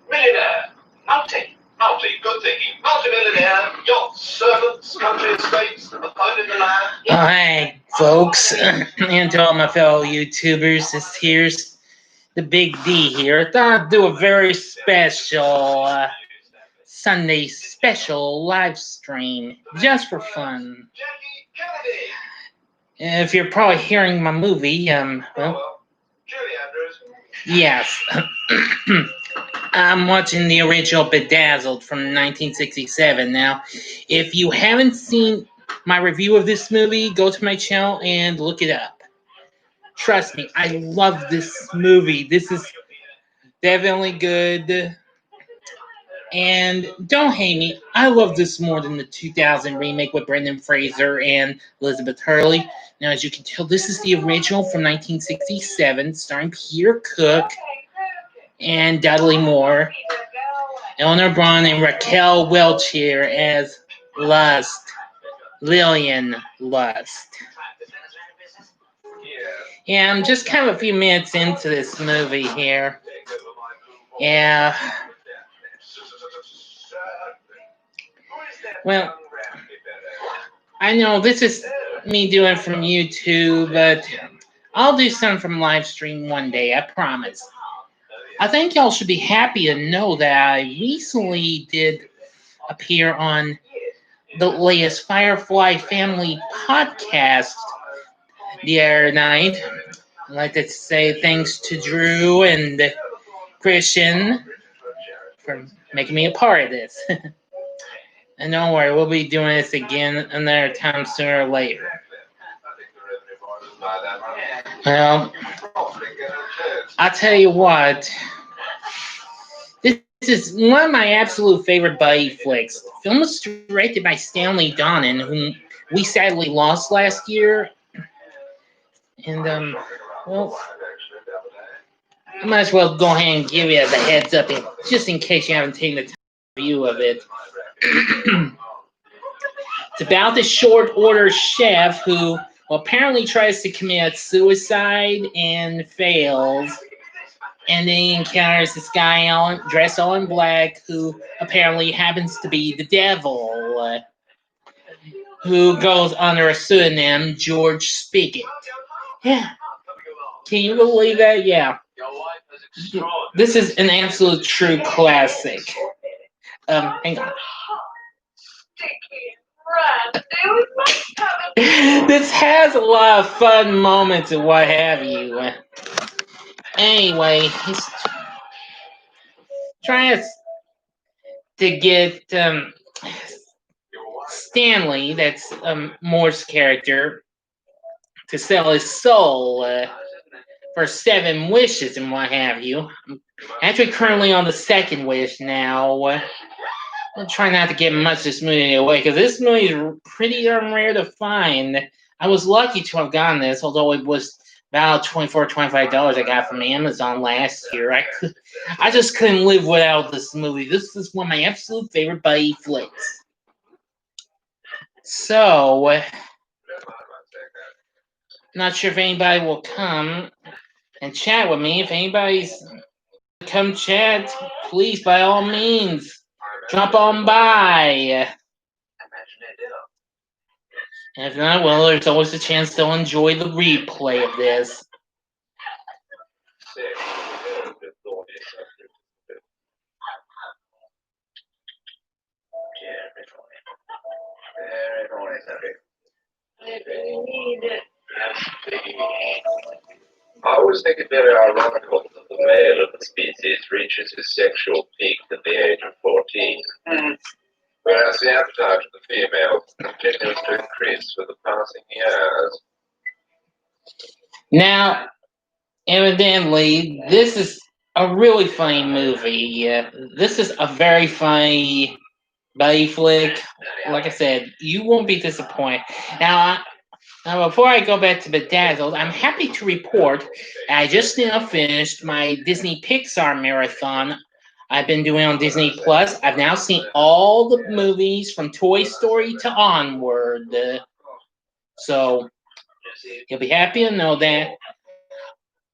Millionaire. Good thinking. Multi-millionaire. Yachts, servants, country estates, a phone in the land. Hi, folks, and to all my fellow YouTubers, here's the Big D here. I thought I'd do a very special Sunday special live stream just for fun. If you're probably hearing my movie, well, yes, I'm watching the original Bedazzled from 1967. Now, if you haven't seen my review of this movie, go to my channel and look it up. Trust me, I love this movie. This is definitely good. And don't hate me, I love this more than the 2000 remake with Brendan Fraser and Elizabeth Hurley. Now, as you can tell, this is the original from 1967, starring Peter Cook and Dudley Moore, Eleanor Braun, and Raquel Welch here as Lillian Lust. Yeah, I'm just kind of a few minutes into this movie here. Yeah. Well, I know this is me doing from YouTube, but I'll do some from live stream one day, I promise. I think y'all should be happy to know that I recently did appear on the latest Firefly Family podcast the other night. I'd like to say thanks to Drew and Christian for making me a part of this. And don't worry, we'll be doing this again another time sooner or later. Well, I'll tell you what. This is one of my absolute favorite buddy flicks. The film was directed by Stanley Donen, whom we sadly lost last year. And, well, I might as well go ahead and give you the heads up, just in case you haven't taken the time to view of it. It's about the short order chef who apparently tries to commit suicide and fails. And then he encounters this guy dressed all in black who apparently happens to be the devil, who goes under a pseudonym, George Spigot. Yeah. Can you believe that? Yeah. This is an absolute true classic. Hang on. This has a lot of fun moments and what have you. Anyway, he's trying to get Stanley, that's Moore's character, to sell his soul for 7 wishes and what have you. I'm actually currently on the 2nd wish now. I'll try not to get much of this movie away, because this movie is pretty darn rare to find. I was lucky to have gotten this, although it was about $24, $25 I got from Amazon last year. I just couldn't live without this movie. This is one of my absolute favorite buddy flicks. So, not sure if anybody will come and chat with me. If anybody's come chat, please, by all means, drop on by. And if not, well, there's always a chance they'll enjoy the replay of this. I always think it very ironical that the male of the species reaches his sexual peak at the age of 14, whereas the appetite of the female continues to increase with the passing years. Now, evidently, this is a really funny movie. This is a very funny buddy flick. Like I said, you won't be disappointed. Now, before I go back to Bedazzled, I'm happy to report I just now finished my Disney Pixar marathon I've been doing on Disney Plus. I've now seen all the movies from Toy Story to onward. So, you'll be happy to know that.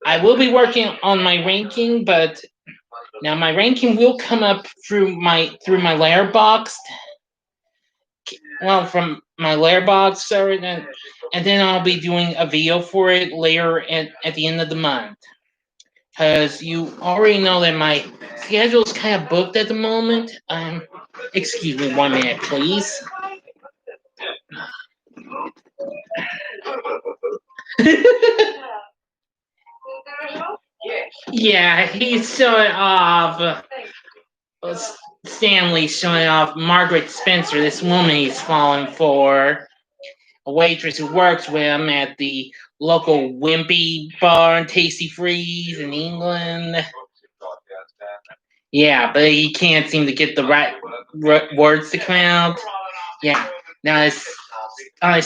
I will be working on my ranking, but Now my ranking will come up through my Letterboxd. Well, from my Letterboxd server, and then I'll be doing a video for it later at the end of the month. Because you already know that my schedule is kind of booked at the moment. Excuse me 1 minute, please. Yeah, he's showing off. Stanley's showing off Margaret Spencer, this woman he's falling for. A waitress who works with him at the local Wimpy bar and Tasty Freeze in England. Yeah, but he can't seem to get the right words to come out. Yeah. Now his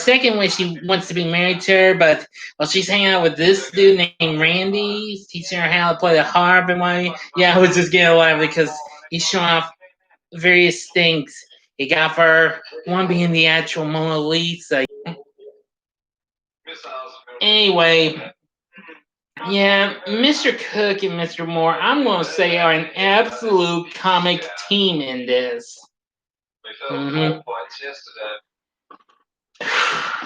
second wish, he wants to be married to her, but she's hanging out with this dude named Randy. He's teaching her how to play the harp and why. Yeah, I was just getting alive because he's showing off various things he got for her. One being the actual Mona Lisa. Anyway, yeah, Mr. Cook and Mr. Moore, I'm going to say, are an absolute comic team in this. Mm-hmm.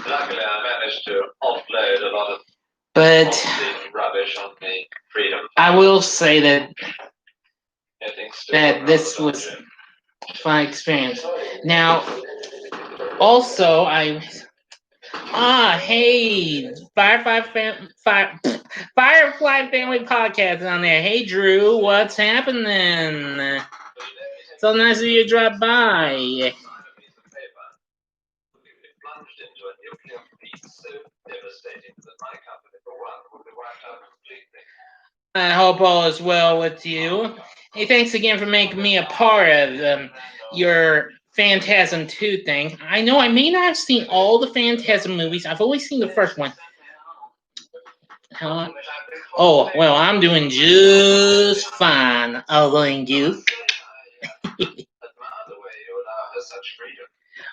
Luckily, I managed to offload a lot of rubbish on me. I will say that this was a fun experience. Now, also, hey, Firefly Family Podcast on there. Hey, Drew, what's happening? So nice of you to drop by. I hope all is well with you. Hey, thanks again for making me a part of your Phantasm 2 thing. I know I may not have seen all the Phantasm movies. I've only seen the first one. Oh, well, I'm doing just fine, thank you.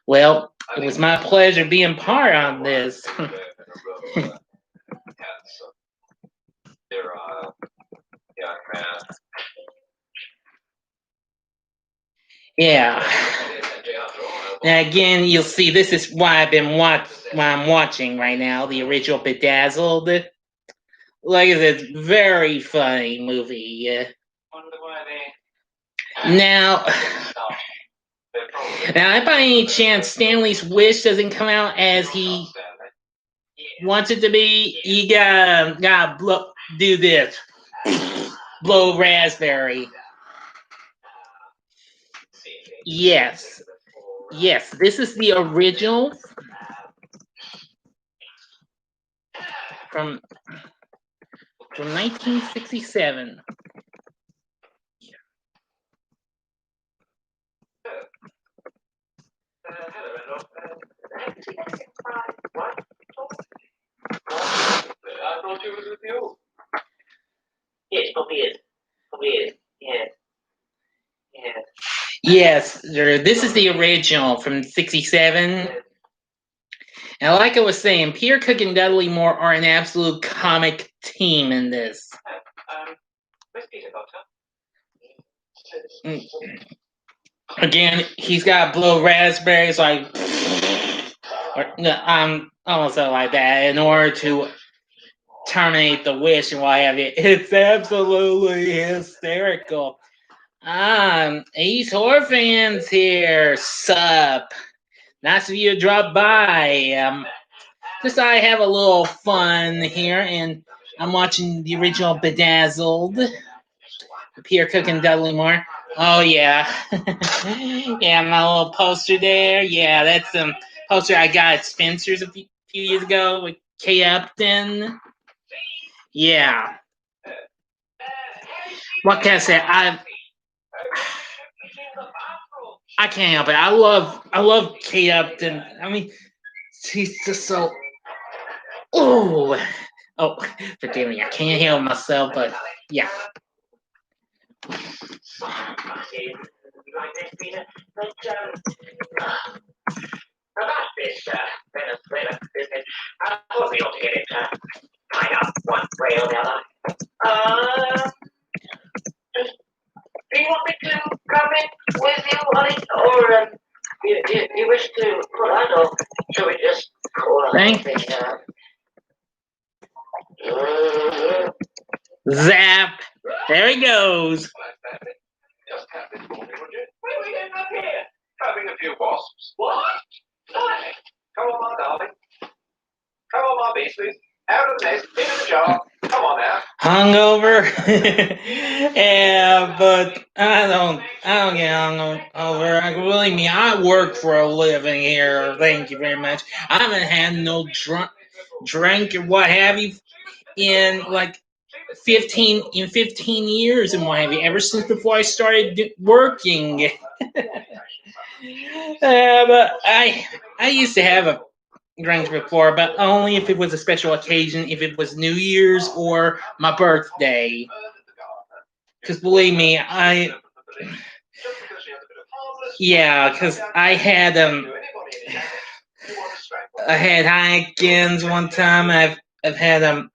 Well, it was my pleasure being part of this. Yeah. Now again, you'll see this is why I'm watching right now, the original Bedazzled. Like I said, it's very funny movie. Now, if by any chance Stanley's wish doesn't come out as he wants it to be, you gotta do this. Blow raspberry. Yes. Yes, this is the original from 1967. I thought she was with you. Yes, probably is. Yeah. Yes, this is the original from 67. And like I was saying, Peter Cook and Dudley Moore are an absolute comic team in this. Where's Peter, Doctor? Again, he's got to blow raspberries like, almost like that in order to terminate the wish and what have you. It's absolutely hysterical. 80s horror fans here. Sup? Nice of you to drop by. Just I have a little fun here, and I'm watching the original Bedazzled. Peter Cook and Dudley Moore. Oh yeah, yeah, my little poster there. Yeah, that's some poster I got at Spencer's a few years ago with Kate Upton. Yeah. What can I say? I can't help it. I love Kate Upton. I mean, she's just so. Oh, forgive me. I can't help myself, but yeah. About this Venezuela business, I thought we ought to get it tied up one way or the other. to come in with you, honey? Or you wish to pull out, or shall we just call Thank- everything Zap. There he goes. Just have this for me, would you? What are we doing up here? Having a few wasps. What? Why? Come on, my darling. Come on, my beastlies. Out of the nest, into the jar. Come on now. Hungover. Yeah, but I don't get hungover. Believe me, I work for a living here. Thank you very much. I haven't had no drink or what have you in like 15 years and what have you, ever since before I started working. But I used to have a drink before, but only if it was a special occasion, if it was New Year's or my birthday. Because believe me, because I had Heinekens one time. I've had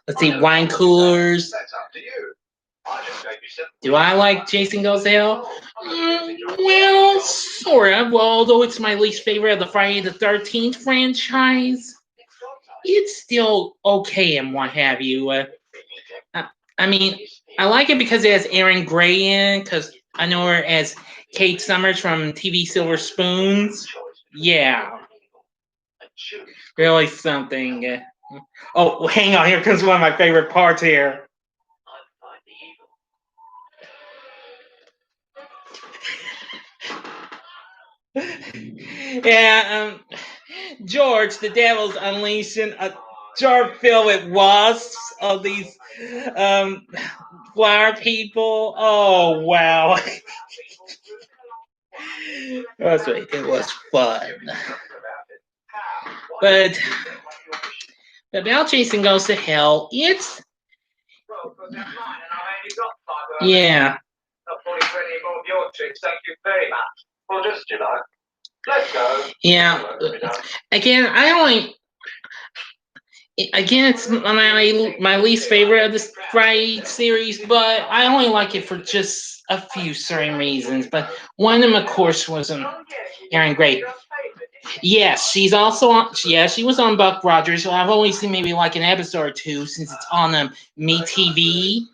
let's see, wine coolers. Do I like Jason Goes to Hell? Well, sort of. Well, although it's my least favorite of the Friday the 13th franchise, it's still okay and what have you. I mean, I like it because it has Aaron Gray in, because I know her as Kate Summers from TV Silver Spoons. Yeah. Really something. Oh, hang on. Here comes one of my favorite parts here. Yeah, George, the devil's unleashing a jar filled with wasps of these flower people. Oh, wow. It was fun. But about Jason Goes to Hell, it's... Yeah. Thank you very much. Well, just, let's go. Yeah. Again, it's my least favorite of this Friday series, but I only like it for just a few certain reasons. But one of them, of course, was Aaron Gray. Yes, she's also on. Yeah, she was on Buck Rogers. So I've only seen maybe like an episode or two since it's on Me TV.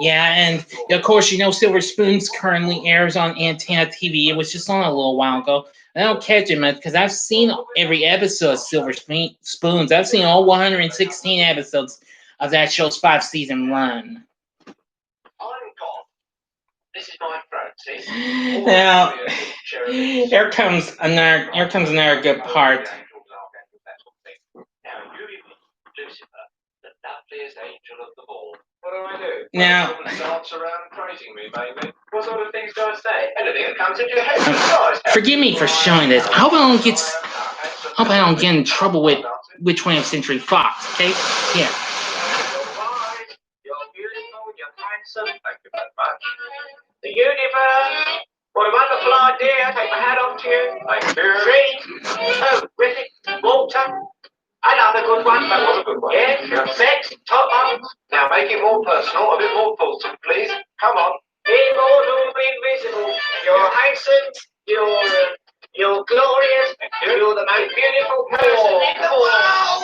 Yeah, and of course, Silver Spoons currently airs on Antenna TV. It was just on a little while ago. I don't catch it much because I've seen every episode of Silver Spoons. I've seen all 116 episodes of that show's 5-season run. This is my Francie. Now, here comes another good part. Now, Lucifer, the loveliest angel of them all. What do I do? Now, dance around praising me, maybe. What sort of things do I say? Anything that comes into your head. Forgive me for showing this. I hope I don't get in trouble with which 20th Century Fox. Okay? Yeah. You're beautiful, you're handsome. Thank you very much. The universe. What a wonderful idea. Take my hat off to you. Thank you. Tree. Oh, Griffith. Walter. Another good one. That was a good one. Yeah. Sex. Top up. Now make it more personal, a bit more fulsome, please. Come on. Immortal, invisible. You're handsome. You're glorious. You're the most beautiful person in the world.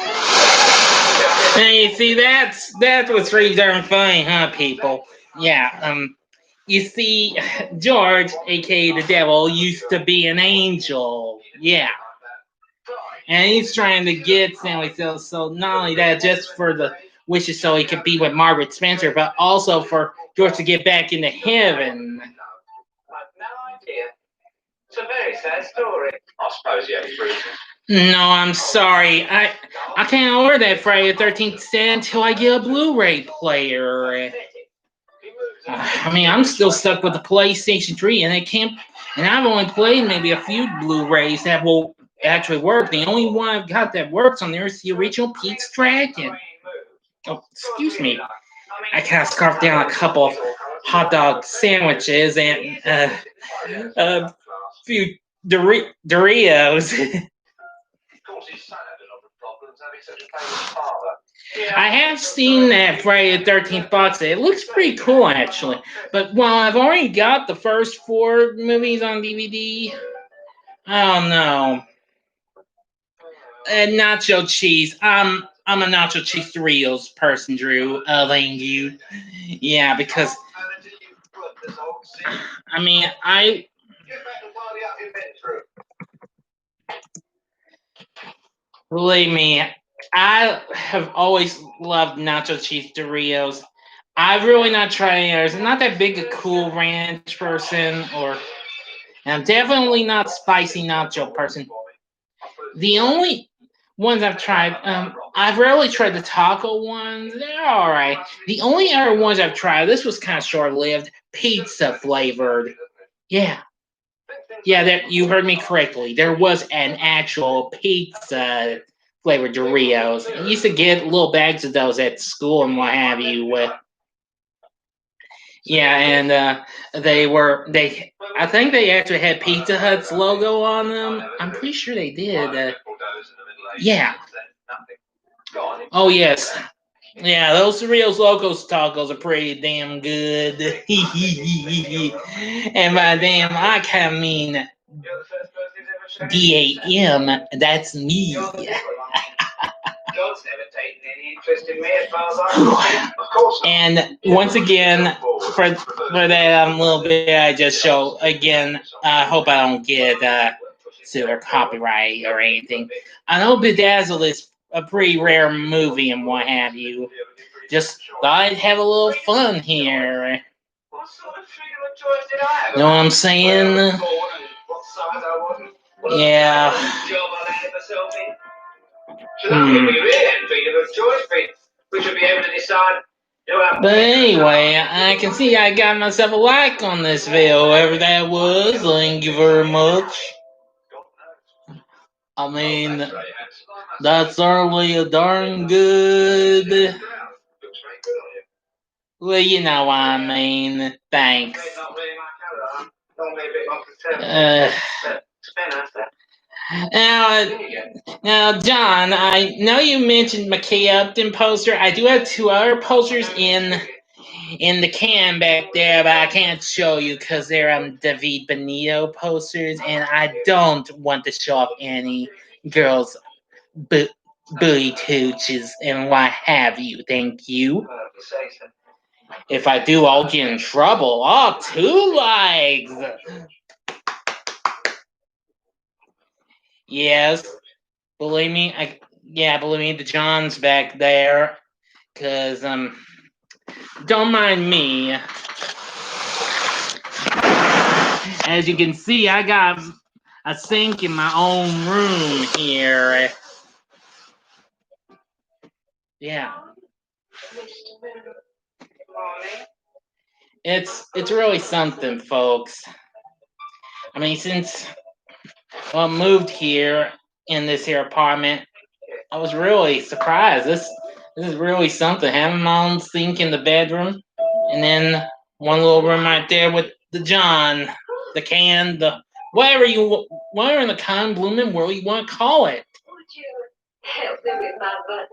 Now you see, that's what's really darn funny, huh, people? Yeah. You see, George, aka the devil, used to be an angel. Yeah. And he's trying to get Stanley so not only that, just for the wishes so he could be with Margaret Spencer, but also for George to get back into heaven. I've no idea. It's a very sad story. I suppose you have your reasons. No, I'm sorry. I can't order that Friday the 13th set until I get a Blu-ray player. I mean, I'm still stuck with the PlayStation 3, and I've only played maybe a few Blu-rays that will actually work. The only one I've got that works on there is the original Pete's Dragon. Oh, excuse me. I kind of scarfed down a couple of hot dog sandwiches and a few Doritos. Of course, his son had a lot of problems having such a famous father. I have seen that Friday the 13th box set. It looks pretty cool, actually. But while I've already got the first 4 movies on DVD, I don't know. Nacho cheese. I'm a nacho cheese Doritos person, Drew. Thank you. Yeah, because I mean, believe me, I have always loved nacho cheese Doritos. I've really not tried others. I'm not that big a Cool Ranch person, and I'm definitely not spicy nacho person. The only ones I've tried, I've rarely tried the taco ones. They're all right. The only other ones I've tried, this was kind of short-lived, pizza flavored. Yeah, that you heard me correctly. There was an actual pizza flavored Doritos. I used to get little bags of those at school and what have you. Yeah, and they. I think they actually had Pizza Hut's logo on them. I'm pretty sure they did. Yeah. Oh yes. Yeah, those Doritos Locos tacos are pretty damn good. And by damn, I kind of mean DAM. That's me. And once again, for that little bit I just show again, I hope I don't get sued or copyright or anything. I know Bedazzled is a pretty rare movie and what have you. Just thought I'd have a little fun here. Know what I'm saying? Yeah. But anyway, I can see I got myself a like on this video, whoever that was. Thank you very much. I mean, that's certainly a darn good. Well, you know what I mean. Thanks. Now, John, I know you mentioned McKay Upton poster. I do have 2 other posters in the can back there, but I can't show you because they're David Benito posters, and I don't want to show off any girls' booty tooches and what have you. Thank you. If I do, I'll get in trouble. Oh, 2 likes. Yes, believe me. Believe me. The John's back there, cause don't mind me. As you can see, I got a sink in my own room here. Yeah. It's really something, folks. I mean, since I moved here in this here apartment, I was really surprised. This is really something. Having my own sink in the bedroom, and then one little room right there with the John, the can, the whatever in the con blooming world you want to call it. Would you help me with my buttons?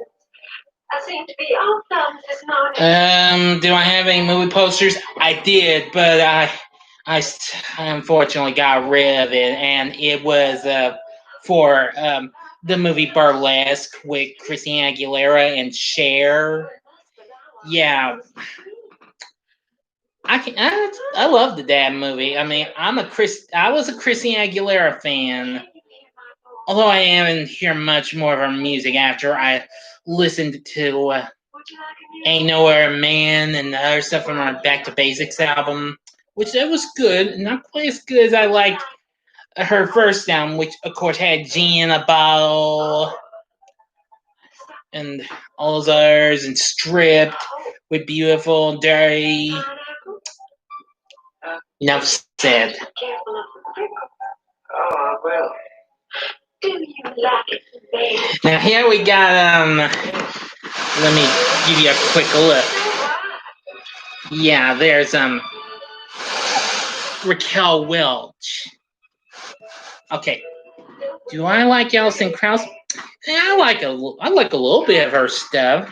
I seem to be off thumbs this morning. Do I have any movie posters? I did, but I unfortunately got rid of it, and it was for the movie Burlesque with Christina Aguilera and Cher. Yeah, I love the damn movie. I mean, I was a Christina Aguilera fan, although I haven't heard much more of her music after I listened to Ain't No Other Man and the other stuff from her Back to Basics album, which that was good, not quite as good as I liked her first album, which of course had Genie in a Bottle and all those others, and Stripped with Beautiful and Dirty. Enough said. Oh, well. Do you like it, baby? Now here we got let me give you a quick look. Yeah, there's Raquel Welch. Okay. Do I like Alison Krauss? I like a little bit of her stuff.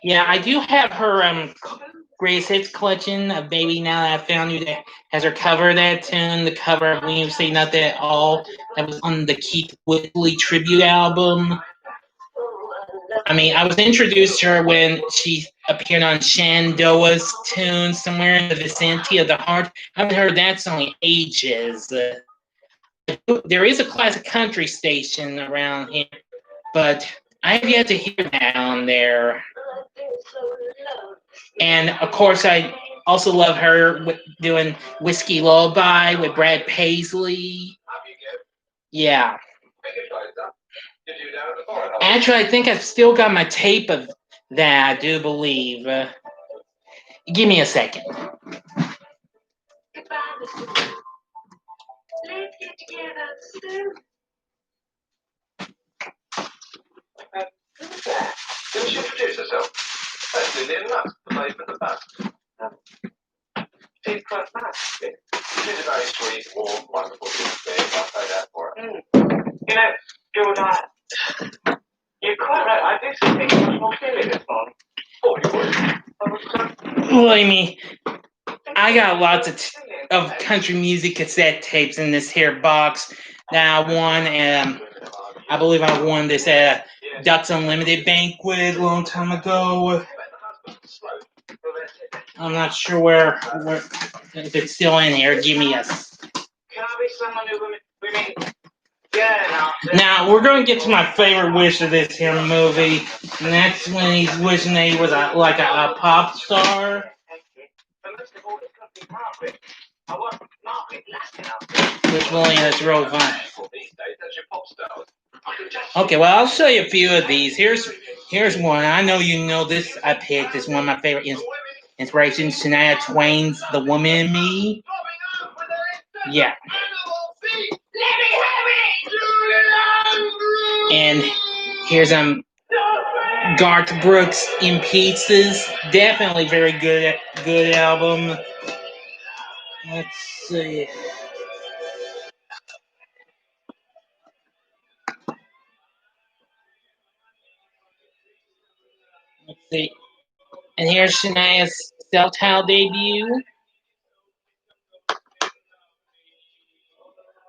Yeah, I do have her greatest hits collection of Baby Now That I Found You that has her cover of that tune, the cover of When You Say Nothing at All. That was on the Keith Whitley tribute album. I mean, I was introduced to her when she appeared on Shenandoah's tune, Somewhere in the Vicinity of the Heart. I haven't heard that song in ages. There is a classic country station around here, but I have yet to hear that on there. And of course, I also love her doing Whiskey Lullaby with Brad Paisley. Yeah. Actually, I think I've still got my tape of that, I do believe. Give me a second. Let's get together soon. Who's that? Can she introduce herself? That's Lillian Musk, the babe of the bus. She's quite nice. She's a very sweet, warm, wonderful human being. I'll say that for her. You know, George, you're quite right. I do think much more clearly this morning. Oh, you would. Believe me, I got lots of country music cassette tapes in this here box that I won. I believe I won this Ducks Unlimited banquet a long time ago. I'm not sure where if it's still in here. Give me a. Can I be someone who we mean? Yeah, Now we're going to get to my favorite wish of this here movie, and that's when he's wishing that he was like a pop star. Which one is real fun? Okay, well I'll show you a few of these. Here's one. I know you know this. I picked. It's one of my favorite inspirations. Shania Twain's "The Woman in Me." Yeah. And here's Garth Brooks in Pieces. Definitely very good album. Let's see. Let's see. And here's Shania's self-titled debut.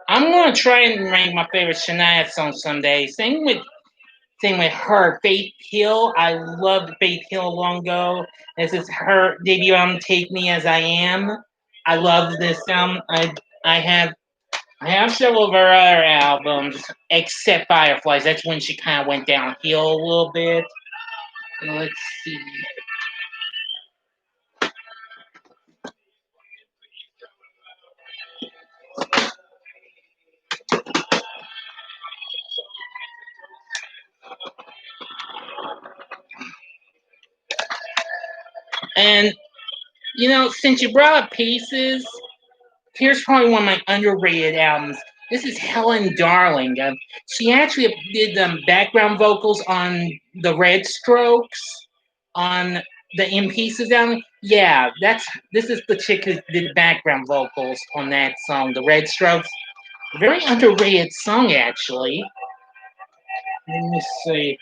I'm gonna try and rank my favorite Shania song someday. Same with her, Faith Hill. I loved Faith Hill long ago. This is her debut album, Take Me As I Am. I love this album. I have several of her other albums, except Fireflies. That's when she kind of went downhill a little bit. Let's see. And, you know, since you brought up Pieces, here's probably one of my underrated albums. This is Helen Darling. She actually did background vocals on the Red Strokes on the In Pieces album. Yeah, this is the chick who did background vocals on that song, the Red Strokes. Very underrated song, actually. Let me see.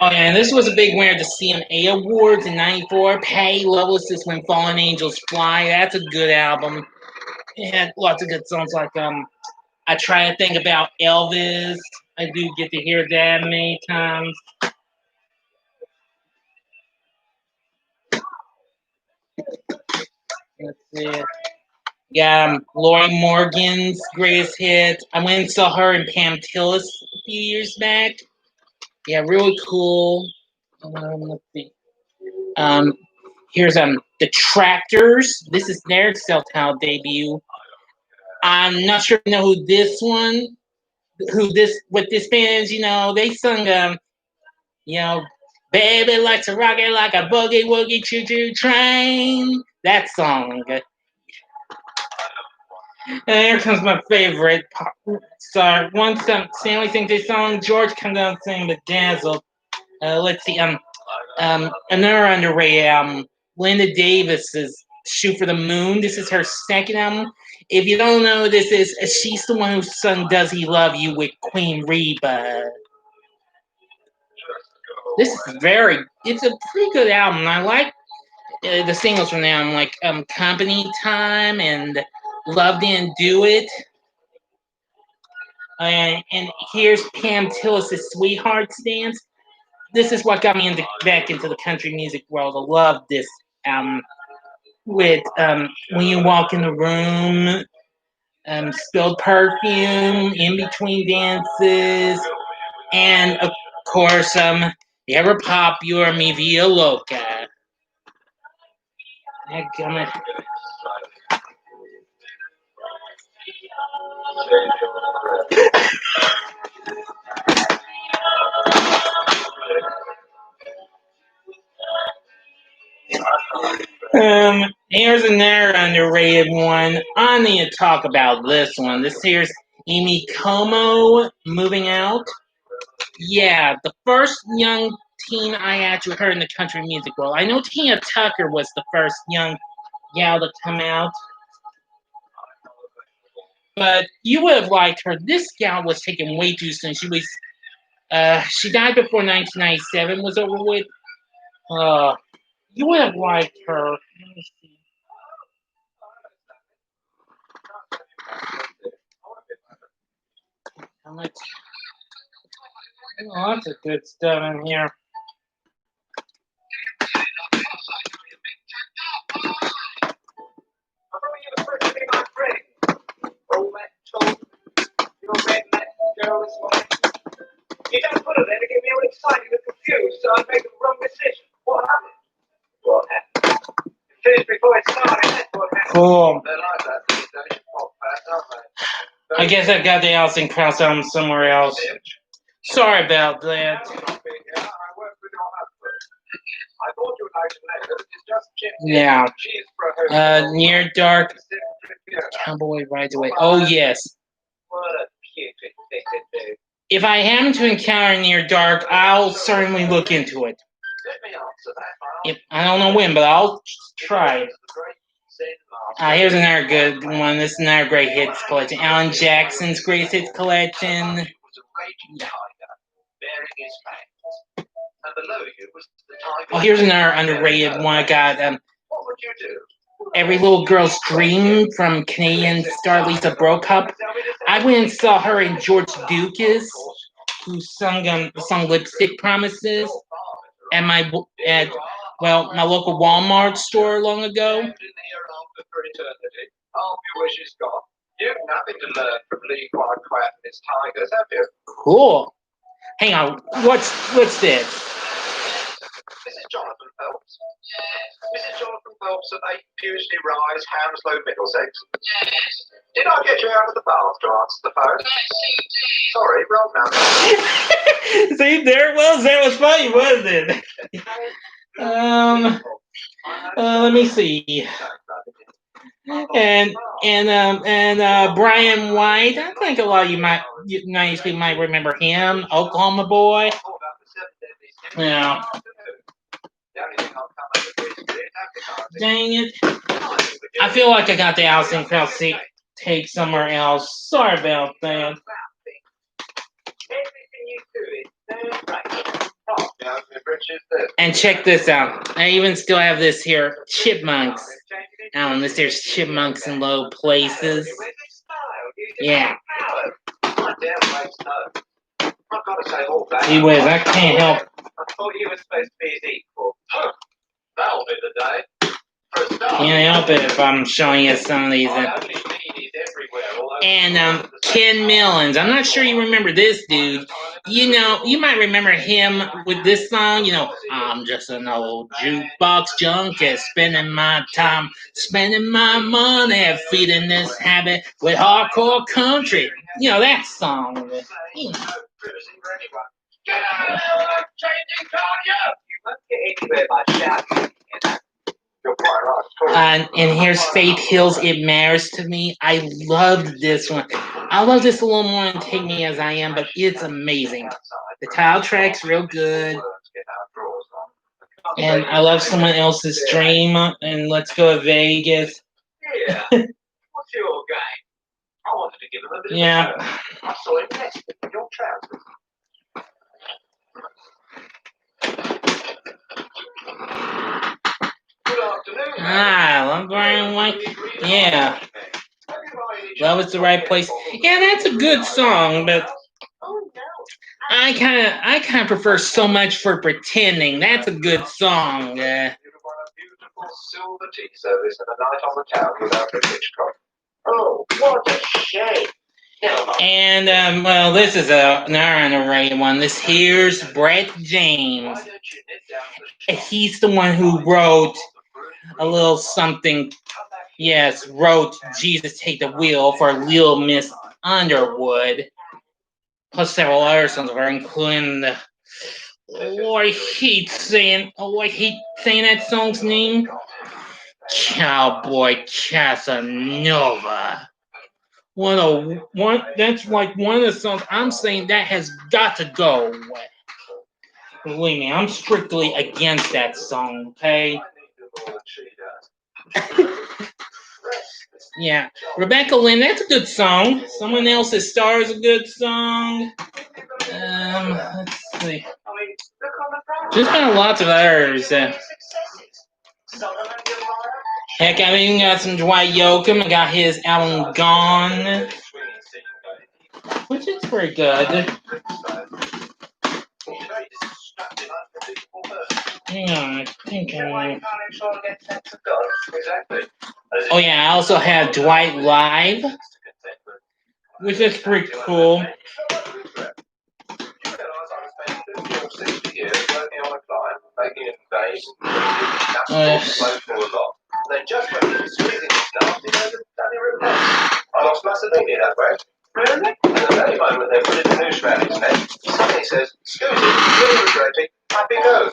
Oh, yeah, and this was a big winner of the CMA Awards in '94. Patty Loveless's When Fallen Angels Fly. That's a good album. It had lots of good songs like I Try to Think About Elvis. I do get to hear that many times. Let's see. Yeah, Lori Morgan's greatest hit. I went and saw her in Pam Tillis a few years back. Yeah, really cool. Let's see. Here's the Tractors. This is their self-titled debut. I'm not sure you know what this band is. You know, they sung you know, baby likes to rock it like a boogie woogie choo choo train. That song. And here comes my favorite star. Once Stanley sings this song, George comes out and sings Bedazzled. Let's see. Another underrated album, Linda Davis's "Shoot for the Moon." This is her second album. If you don't know, this is she's the one who sung "Does He Love You" with Queen Reba. This is it's a pretty good album. I like the singles from the album, like Company Time and Love Didn't Do It. And here's Pam Tillis' Sweethearts Dance. This is what got me back into the country music world. I love this album. With When You Walk in the Room, Spilled Perfume, In Between Dances, and of course, Ever Pop Your Mi Vida Loca. Dadgummit. Here's another underrated one. I need to talk about this one. This here's Amy Como, Moving Out. Yeah, the first young teen I actually heard in the country music world. I know Tina Tucker was the first young gal to come out. But you would have liked her. This gal was taken way too soon. She died before 1997 was over with. You would have liked her. Let me see. Lots of good stuff in here. You don't put it there to get me all excited and confused, so I make the wrong decision. What happened? What happened? Finished before it started, that's what happened. Cool. I guess I got the Alison Krauss album somewhere else. Sorry about that. Yeah. Near Dark. Cowboy Rides Away. Oh, yes. If I happen to encounter Near Dark, I'll certainly look into it. I don't know when, but I'll try. Here's another good one. This is another great hits collection. Alan Jackson's Greatest Hits Collection. Oh, here's another underrated one. I got Every Little Girl's Dream from Canadian star Lisa Brocup. I went and saw her and George Dukas, who sung the song Lipstick Promises at my local Walmart store long ago. You've nothing to learn from Lee Kwai Kwan and his tigers, have you? Cool. Hang on. What's this? Mrs. Jonathan Phelps. Yes. Mrs. Jonathan Phelps of 8 Pewsley Rise, Hounslow, Middlesex. Yes. Did I get you out of the bath to answer the phone? Yes, indeed. Sorry, wrong number. See, there it was. That was funny, wasn't it? Let me see. And Brian White. I think a lot of you nice people might remember him. Oklahoma Boy. Yeah. Dang it. I feel like I got the Alison Krauss tape somewhere else. Sorry about that. And check this out. I even still have this here. Chipmunks. This here's Chipmunks in Low Places. Yeah. Gee whiz, I can't help. I thought you were supposed to be his equal. That'll be the day. Can't help it if I'm showing you some of these. And Ken Millens. I'm not sure you remember this dude. You might remember him with this song. I'm just an old jukebox junkie, spending my time, spending my money, feeding this habit with hardcore country. That song. Get out of there, I'm changing Kanye! You won't get anywhere by shouting. And here's Faith Hill's It Matters to Me. I loved this one. I love this a little more than Take Me As I Am, but it's amazing. The title track's real good. And I love Someone Else's Dream and Let's Go to Vegas. Yeah. What's your game? I wanted to give him a bit of a turn. I saw him nested in your trousers. Love Brian White. Yeah. Love is the right place. Yeah, that's a good song, but I kind of prefer So Much for Pretending. That's a good song. Silver tea service and a night on the town without a Hitchcock. Oh, what a shame. And well, this is another underrated one. This here's Brett James. He's the one who wrote a little something. Yes, wrote Jesus Take the Wheel for Little Miss Underwood. Plus several other songs, including the I hate saying that song's name. Cowboy Casanova. That's like one of the songs I'm saying that has got to go. Believe me, I'm strictly against that song, okay? Yeah. Rebecca Lynn, that's a good song. Someone Else's Star is a good song. Let's see. There's been lots of others. Heck, I've even got some Dwight Yoakam. I got his album Gone, which is pretty good. Hang on, I think Oh yeah, I also have Dwight Live, which is pretty cool. They just went to squeezing stuff to go to I lost Macedonia that way. Really? And at any moment they put it in the news round his neck. Suddenly says, excuse me, really regretting, happy go.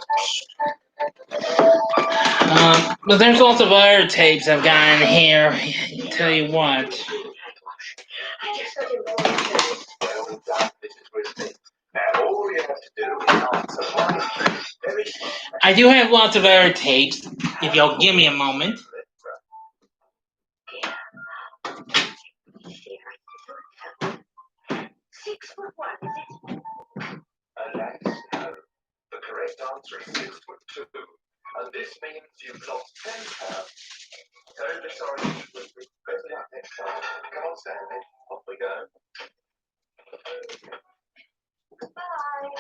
But there's lots of other tapes I've got in here. I'll tell you what. I do have lots of other tapes, if you'll give me a moment. Alas, no. The correct answer is 6'2", and this means you've lost 10 pounds. Terribly sorry, better luck next time. Come on, Stanley, off we go. Goodbye.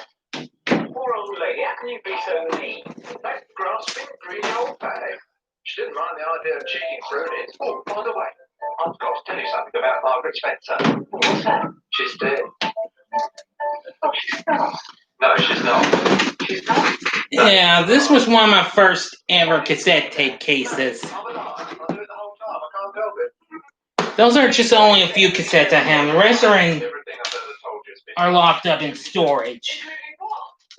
Poor old lady, how can you be so mean? That grasping, greedy old bag. She didn't mind the idea of cheating through it. Oh, by the way, I've got to tell you something about Margaret Spencer. What's that? She's dead. Oh, she's not. No, she's not. She's not? Yeah, this was one of my first ever cassette tape cases. I'll do it the whole time. I can't help it. Those are just only a few cassettes I have. The rest are Everything I've ever told you has been are locked up in storage.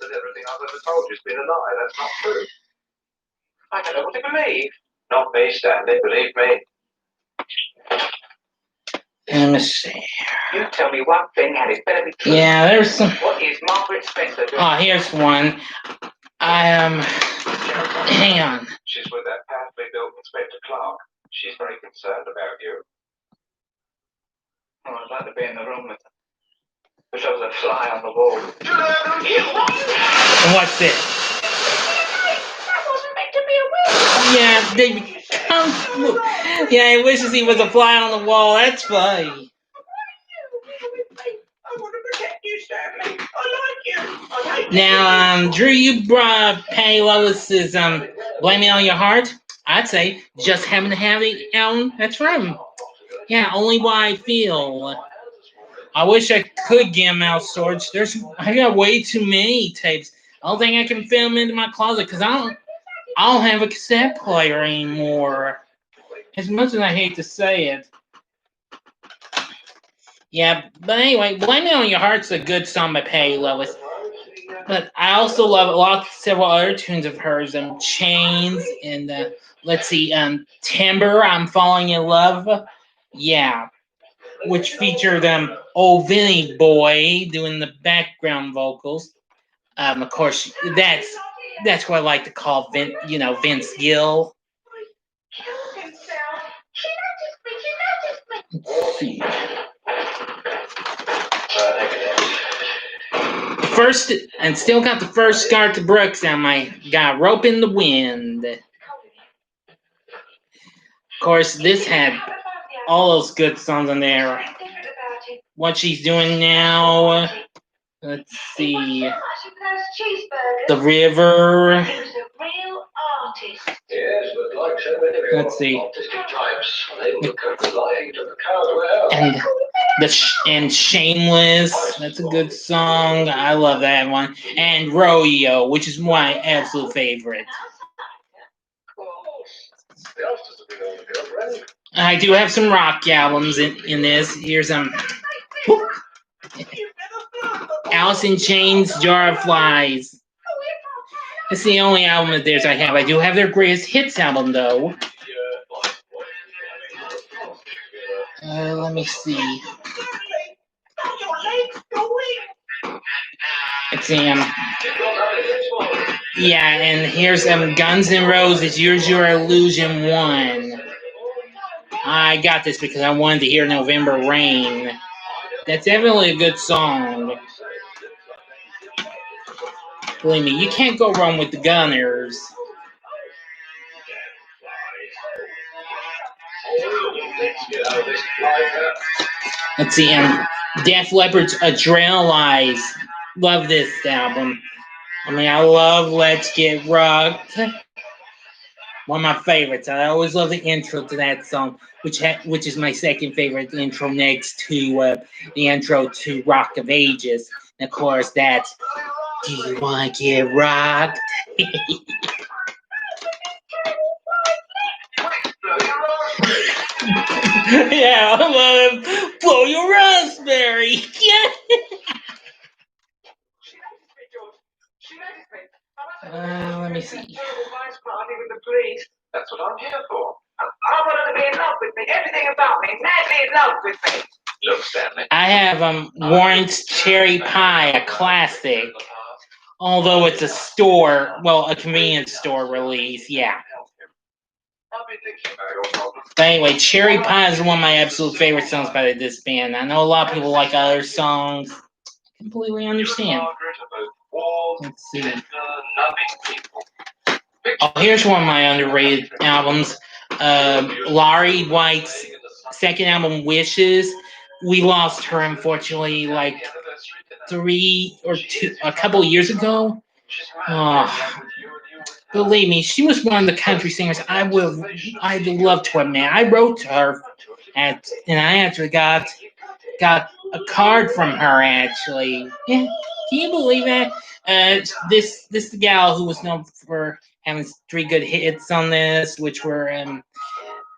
But everything I've ever told you has been a lie. That's not true. I don't know what to believe. Not me, Stanley. Believe me. Let me see. You tell me one thing and it better be true. Yeah, there's some. What is Margaret Spencer doing? Oh, here's one. Hang on. She's with that powerfully built Inspector Clark. She's very concerned about you. Oh, I'd like to be in the room with her. Wish I was a fly on the wall. And what's this? That wasn't meant to be a wig. Yeah, yeah, he wishes he was a fly on the wall. That's funny. I want to protect you, Stanley. I like you. I hate you. Now, Drew, you brought Patty Lois's Blame It On Your Heart. I'd say just happen to have the album. That's right. Yeah, Only What I Feel. I wish I could get them out storage. I got way too many tapes. I don't think I can fit them into my closet because I don't have a cassette player anymore. As much as I hate to say it. Yeah, but anyway, Blame It On Your Heart's a good song by Patty Lois. But I also love several other tunes of hers. Chains and let's see, Timber, I'm Falling in Love. Yeah. Which featured old Vinny Boy doing the background vocals. Of course, that's what I like to call Vince Gill. Let's see. First, and still got the first Garth Brooks on my got Rope in the Wind. course, this had all those good songs on there. What She's Doing Now. Let's see. The River. Let's see. And Shameless. That's a good song. I love that one. And Rodeo, which is my absolute favorite. I do have some rock albums in this. Here's Alice in Chains, Jar of Flies. It's the only album of theirs I have. I do have their greatest hits album, though. Let me see. It's yeah, and here's Guns N' Roses, Use Your Illusion 1. I got this because I wanted to hear November Rain. That's definitely a good song. Believe me, you can't go wrong with the Gunners. Let's see, Def Leppard's Adrenalize. Love this album. I mean, I love Let's Get Rocked. One of my favorites. I always love the intro to that song, which is my second favorite intro next to the intro to Rock of Ages. And of course, that's Do You Want to Get Rocked? Yeah, I love it. Blow your raspberry. Yeah. Let me see. That's what I'm here for. I want her to be in love with me. Everything about me. Madly in love with me. Look, Stanley. I have Warren's Cherry Pie, a classic. Although it's a convenience store release, yeah. But anyway, Cherry Pie is one of my absolute favorite songs by this band. I know a lot of people like other songs. I completely understand. Let's see. Oh, here's one of my underrated albums. Laurie White's second album, Wishes. We lost her, unfortunately, like a couple years ago. Oh, believe me, she was one of the country singers I'd love to have met. I wrote to her, and I actually got a card from her. Actually, yeah, can you believe that? This the gal who was known for having 3 good hits on this, which were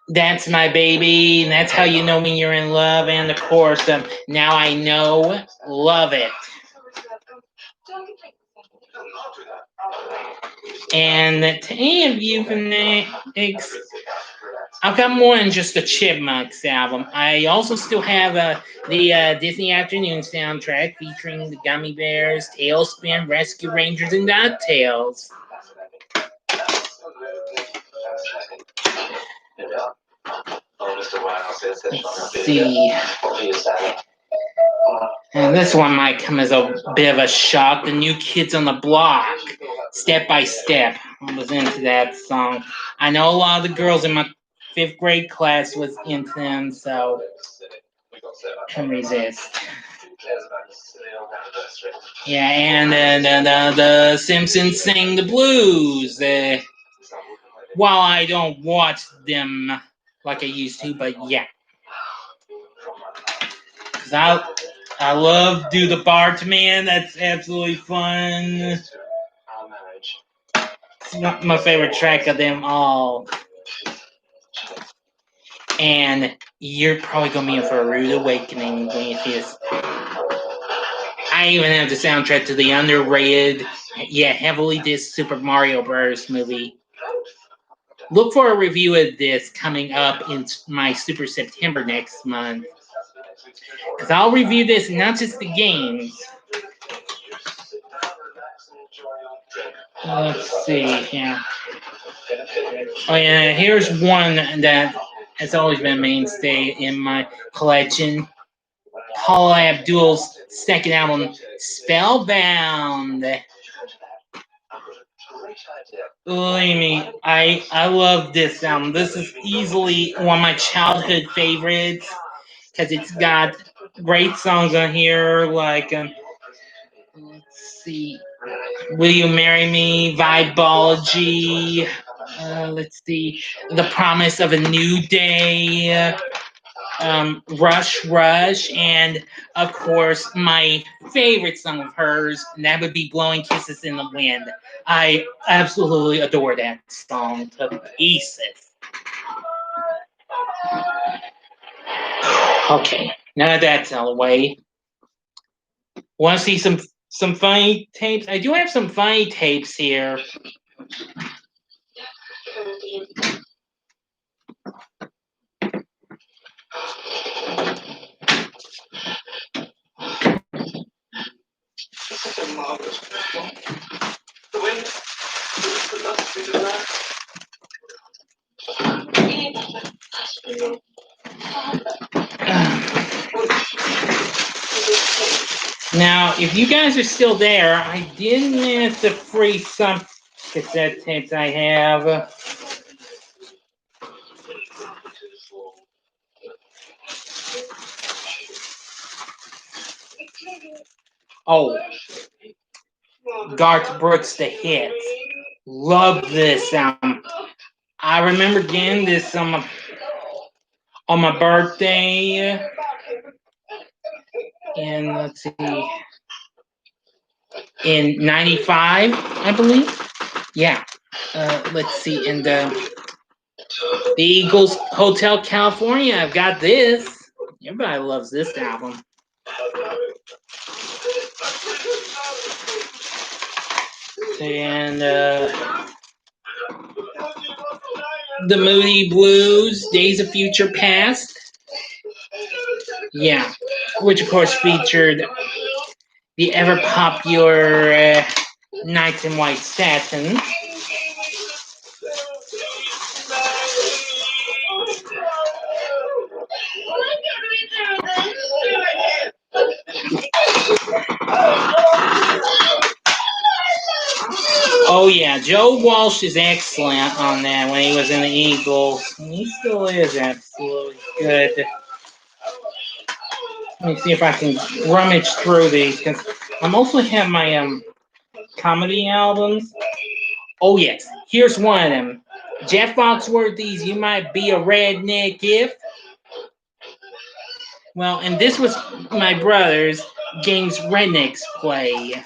That's My Baby, and That's How You Know When You're in Love, and of course, Now I Know, love it. And to any of you fanatics, I've got more than just the Chipmunks album. I also still have the Disney Afternoon soundtrack featuring the Gummy Bears, Tailspin, Rescue Rangers, and DuckTales. Let's see. And this one might come as a bit of a shock. The New Kids on the Block, Step by Step. I was into that song. I know a lot of the girls in my 5th grade class was into them, so couldn't resist. Yeah, and then the Simpsons Sing the Blues. While I don't watch them like I used to, but yeah. Because I love Do the Bartman. That's absolutely fun. It's my favorite track of them all. And you're probably going to be in for a rude awakening when you see this. I even have the soundtrack to the underrated, yet heavily dissed Super Mario Bros. Movie. Look for a review of this coming up in my Super September next month. Because I'll review this, not just the games. Let's see, yeah. Oh yeah, here's one that has always been a mainstay in my collection. Paula Abdul's second album, Spellbound. Believe me, I love this album. This is easily one of my childhood favorites because it's got great songs on here like let's see, Will You Marry Me, Vibology, let's see, The Promise of a New Day, Rush Rush, and of course my favorite song of hers, and that would be Blowing Kisses in the Wind. I absolutely adore that song to pieces. Okay, now that that's out of the way, want to see some funny tapes? I do have some funny tapes here. Now, if you guys are still there, I did manage to freeze some cassette tapes I have. Oh, Garth Brooks, The Hits. Love this. I remember getting this on my birthday. And let's see, in '95, I believe. Yeah. Let's see, in the Eagles Hotel California, I've got this. Everybody loves this album. And The Moody Blues, Days of Future Past. Yeah, which of course featured the ever popular Nights in White Satin. Oh yeah, Joe Walsh is excellent on that when he was in the Eagles. He still is absolutely good. Let me see if I can rummage through these because I'm also have my comedy albums. Oh yes, here's one of them. Jeff Foxworthy's "You Might Be a Redneck If." Well, and this was my brother's games Rednecks Play.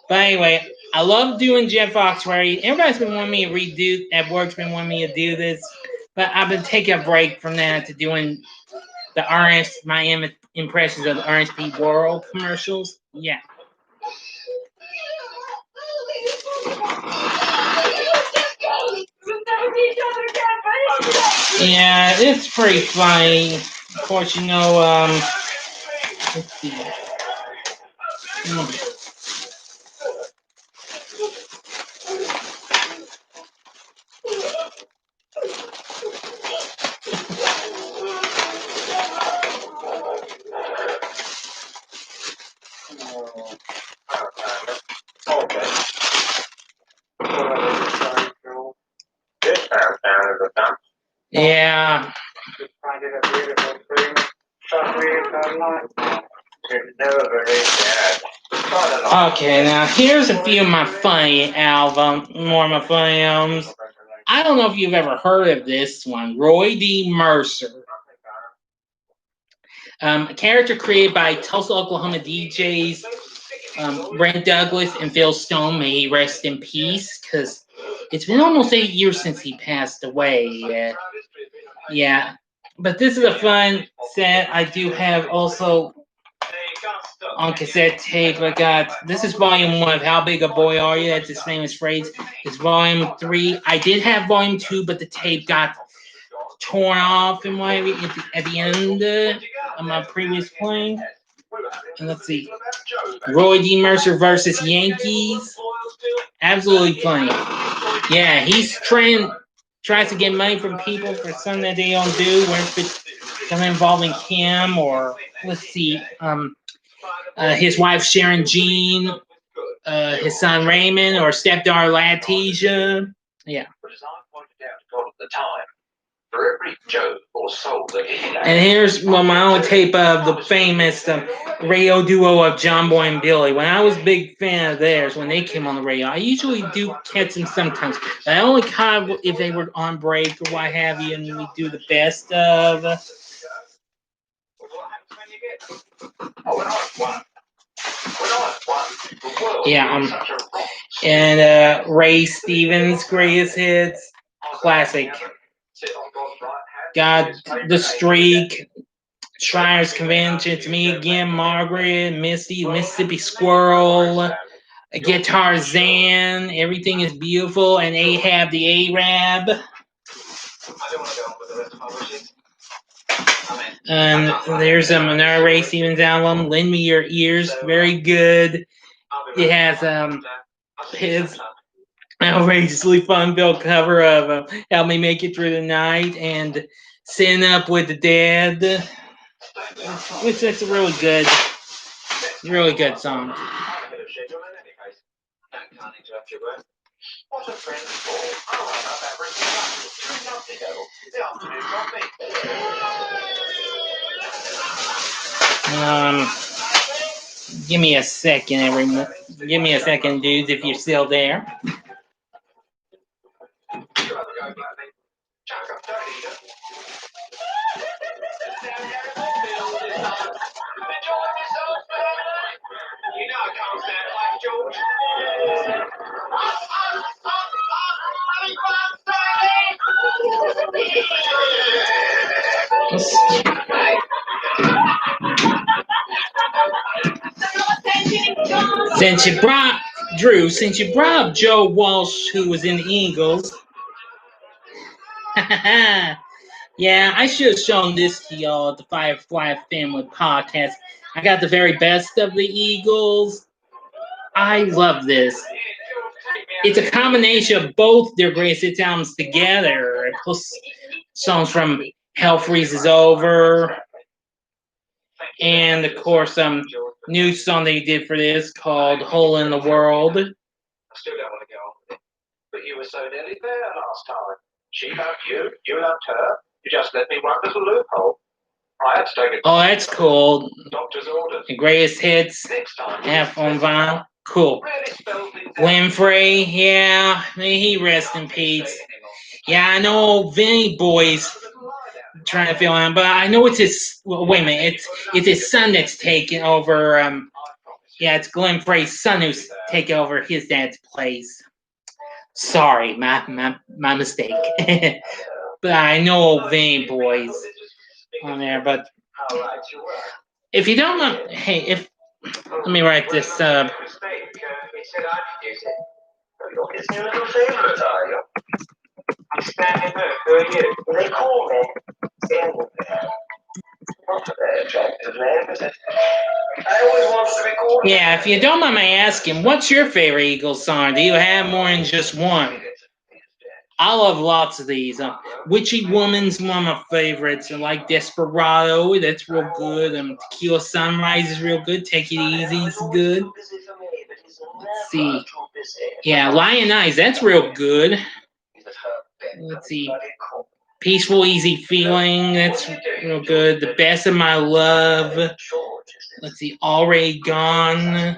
But anyway, I love doing Jeff Foxworthy. Everybody's been wanting me to redo, at work's been wanting me to do this, but I've been taking a break from that to doing the my impressions of the RSP World commercials. Yeah. Yeah, it's pretty funny. Of course, you know, let's see. Yeah. Okay, now here's a few of my funny albums. I don't know if you've ever heard of this one, Roy D. Mercer. A character created by Tulsa, Oklahoma DJs Brent Douglas and Phil Stone. May he rest in peace, because it's been almost 8 years since he passed away. Yeah, but this is a fun set. I do have also on cassette tape. I got, this is volume 1 of How Big a Boy Are You? That's his famous phrase. It's volume 3. I did have volume 2, but the tape got torn off and at the end of my previous playing. And let's see, Roy D. Mercer versus Yankees. Absolutely funny. Yeah, he's tries to get money from people for something that they don't do, whether it's something involving him or let's see, his wife Sharon Jean his son Raymond or stepdaughter Letitia. Yeah. But as I pointed out to God at the time, for every joke or soul that he had, And here's my own tape of the famous radio duo of John Boy and Billy. When I was a big fan of theirs, when they came on the radio, I usually do catch them sometimes. But I only caught if they were on break or what have you, and we do the best of. Yeah, and Ray Stevens' greatest hits, classic. Got The Streak, Shriner's Convention, It's Me Again, Margaret, Misty, Mississippi Squirrel, Guitar-Zan, Everything is Beautiful, and Ahab the Arab. And there's another Ray Stevens album, Lend Me Your Ears, very good. It has his outrageously fun-filled cover of Help Me Make It Through the Night and Sitting Up with the Dead, which is a really good song. Give me a second, everyone. Give me a second, dudes, if you're still there. Since you brought up Joe Walsh, who was in the Eagles, yeah, I should have shown this to y'all at the Firefly Family podcast. I got the very best of the Eagles. I love this. It's a combination of both their greatest hits albums together, plus songs from Hell Freezes Over, and of course new song they did for this called Hole in the World. I still don't want to go on with it. But you were so nearly there last time. She loved you, you loved her. You just let me one little loophole. I had to take it. Oh, that's cool. Doctor's orders. The greatest hits, half on vinyl. Cool. Glenn Frey, yeah, may he rest in peace. Yeah, I know Vinny Boy's trying to fill in, but I know it's his. Well, wait a minute, it's his son that's taking over. Yeah, it's Glenn Frey's son who's taking over his dad's place. Sorry, my mistake. But I know Vinny Boy's on there. But if you don't mind, hey, let me write this up. It's your little favourite, are you? I'm standing there. Who are you? They call me Not a very attractive name, is it? I always wanted to be called. Yeah, if you don't mind me asking, what's your favorite Eagles song? Do you have more than just one? I love lots of these. Witchy Woman's one of my favorites. I like Desperado, that's real good. Tequila Sunrise is real good. Take It Easy is good. Let's see. Yeah, Lion Eyes, that's real good. Let's see. Peaceful Easy Feeling, that's real good. The Best of My Love. Let's see. Already Gone.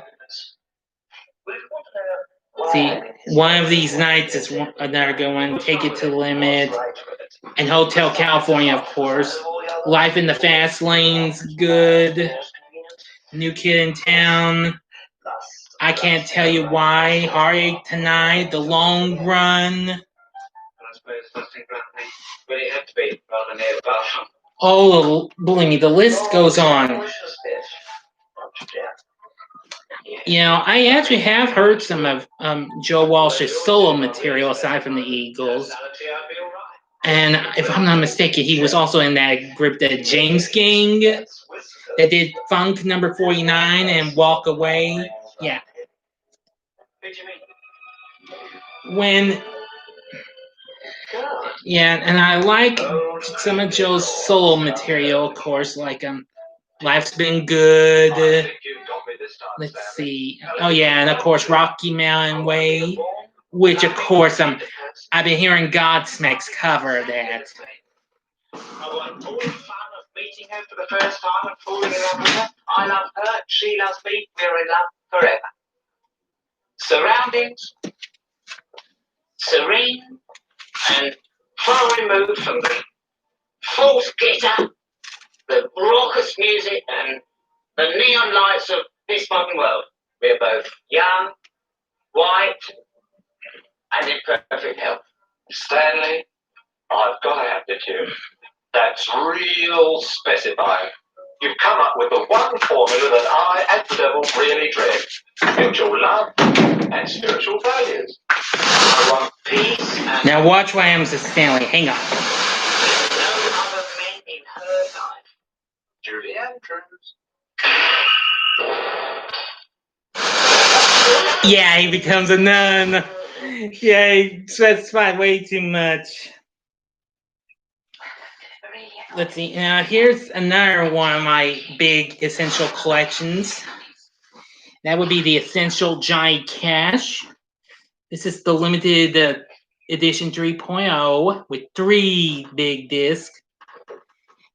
See, One of These Nights is another good one. Take It to the Limit. And Hotel California, of course. Life in the Fast Lane's good. New Kid in Town. I Can't Tell You Why. Heartache Tonight. The Long Run. Oh, believe me, the list goes on. You know, I actually have heard some of Joe Walsh's solo material aside from the Eagles. And if I'm not mistaken, he was also in that group, the James Gang, that did Funk Number 49 and Walk Away. Yeah. And I like some of Joe's solo material, of course, like Life's Been Good, let's see. Oh yeah, and of course Rocky Mountain Way, which of course I've been hearing Godsmack's cover of that. I want all the fun of meeting her for the first time and falling in love with her. I love her, she loves me, we're in love forever. Surroundings, serene and far removed from the false glitter, the raucous music and the neon lights of this modern world. We're both young, white, and in perfect health. Stanley, I've got to have with you. That's real specifying. You've come up with the one formula that I and the devil really dread. Mutual love and spiritual values. I want peace and... Now watch what happens to Stanley. Hang on. There's no other men in her life. Julie Andrews. Yeah, he becomes a nun. Yeah, he specified way too much. Let's see. Now here's another one of my big essential collections. That would be the Essential Johnny Cash. This is the limited edition 3.0 with 3 big discs.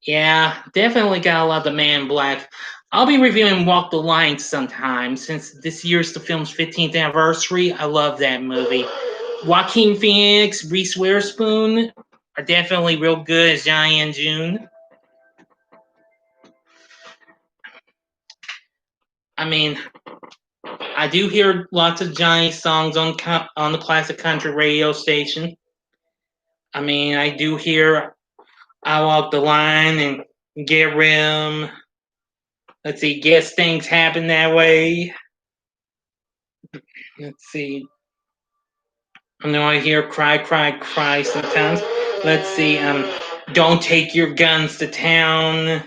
Yeah, definitely gotta love the Man in Black. I'll be reviewing Walk the Line sometime, since this year's the film's 15th anniversary. I love that movie. Joaquin Phoenix, Reese Witherspoon are definitely real good as Johnny and June. I mean, I do hear lots of Johnny songs on the classic country radio station. I mean, I do hear I Walk the Line and Get Rim. Let's see, Guess Things Happen That Way. Let's see. I know I hear Cry, Cry, Cry sometimes. Let's see, Don't Take Your Guns to Town.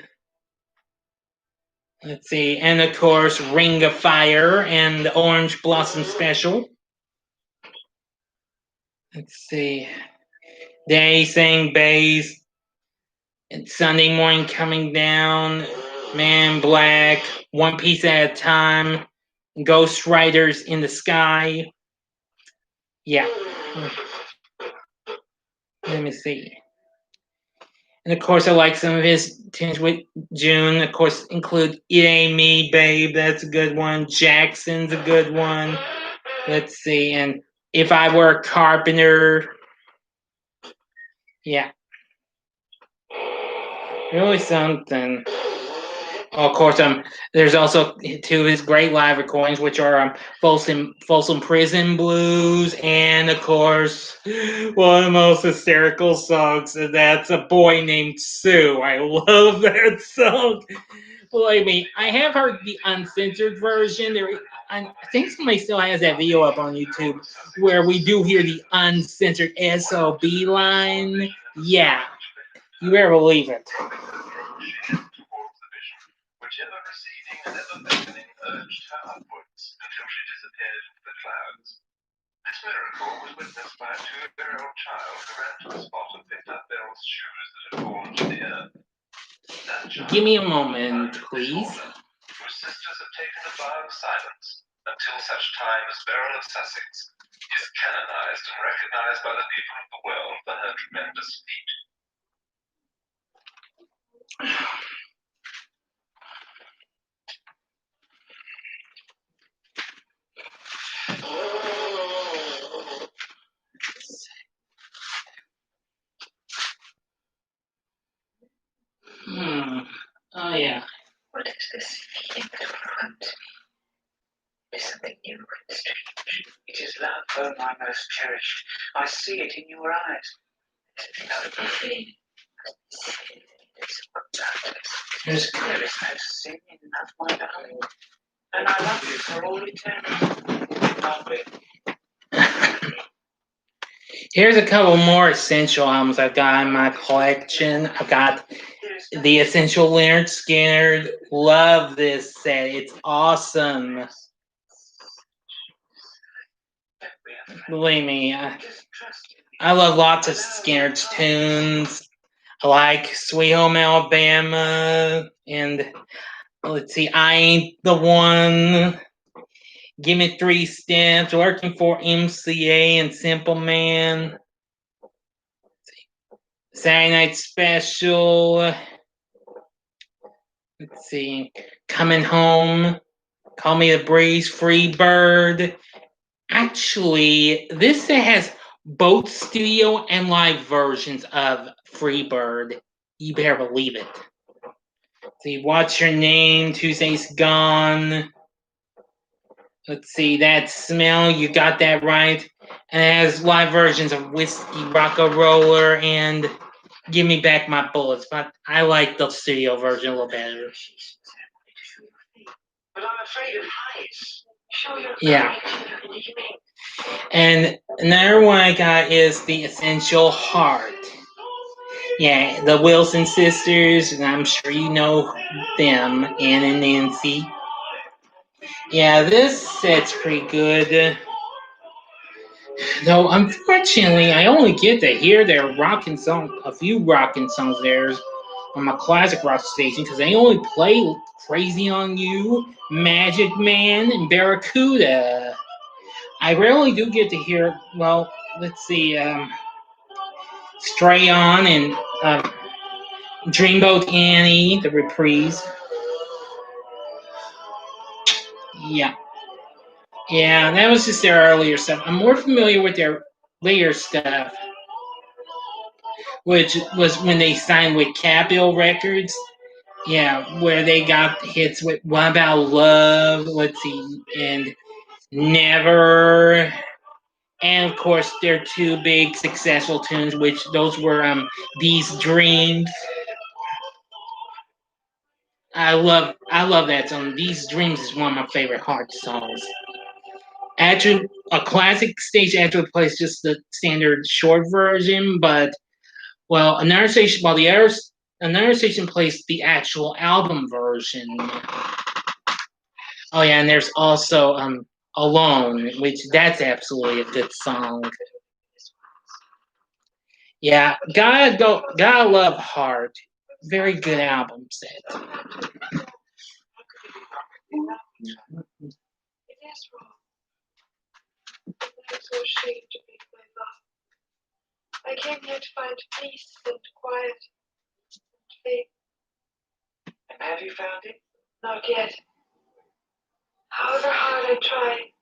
Let's see, and of course, Ring of Fire and the Orange Blossom Special. Let's see. They Sang Bass. And Sunday Morning Coming Down. Man in Black. One Piece at a Time. Ghost Riders in the Sky. Yeah. Let me see. And of course, I like some of his tunes with June. Of course, include It Ain't Me, Babe. That's a good one. Jackson's a good one. Let's see. And If I Were a Carpenter. Yeah. Really something. Of course, there's also 2 of his great live recordings, which are Folsom Prison Blues, and of course, one of the most hysterical songs, and that's A Boy Named Sue. I love that song. Believe me, I have heard the uncensored version. I think somebody still has that video up on YouTube where we do hear the uncensored SOB line. Yeah, you better believe it. Whichever receding and ever beckoning urged her upwards until she disappeared into the clouds. This miracle was witnessed by a 2-year-old child who ran to the spot and picked up Beryl's shoes that had fallen to the earth. That child, give me a moment, please. Whose sisters have taken a vow of silence until such time as Beryl of Sussex is canonized and recognized by the people of the world for her tremendous feat. Oh, yeah. What is this feeling that overwhelms me? There's something new and strange. It is love, oh my most cherished. I see it in your eyes. It's a beautiful feeling. There is no sin in love, my darling. And I love you for all eternity. Aren't we? Here's a couple more essential albums I've got in my collection. I've got the Essential Leonard Skinner. Love this set. It's awesome. Believe me, I love lots of Skinner's tunes. I like Sweet Home Alabama, and let's see, I Ain't the One, Give Me 3 Steps, Working for MCA and Simple Man, Saturday Night Special, let's see, Coming Home, Call Me the Breeze, Free Bird. Actually, this has both studio and live versions of Free Bird. You better believe it. See, What's Your Name, Tuesday's Gone. Let's see, That Smell, You Got That Right. And it has live versions of Whiskey Rock-a-Roller and Give Me Back My Bullets. But I like the studio version a little better. But I'm afraid of heights. Yeah. And another one I got is The Essential Heart. Yeah, the Wilson sisters, and I'm sure you know them, Ann and Nancy. Yeah, this set's pretty good. Though, unfortunately, I only get to hear their rockin' song, a few rockin' songs there on my classic rock station, because they only play Crazy on You, Magic Man, and Barracuda. I rarely do get to hear, well, let's see, Stray On and Dreamboat Annie, the reprise. Yeah. Yeah, that was just their earlier stuff. I'm more familiar with their later stuff, which was when they signed with Capitol Records. Yeah, where they got hits with What About Love, let's see, and Never. And of course their two big successful tunes, which those were These Dreams. I love that song. These Dreams is one of my favorite Heart songs. Actually, a classic stage actually plays just the standard short version, but well, another station plays the actual album version. Oh yeah, and there's also Alone, which that's absolutely a good song. Yeah, gotta love Heart. Very good album set. It is wrong. I'm so ashamed to make my love. I came here to find peace and quiet and faith. And have you found it? Not yet. However hard I try,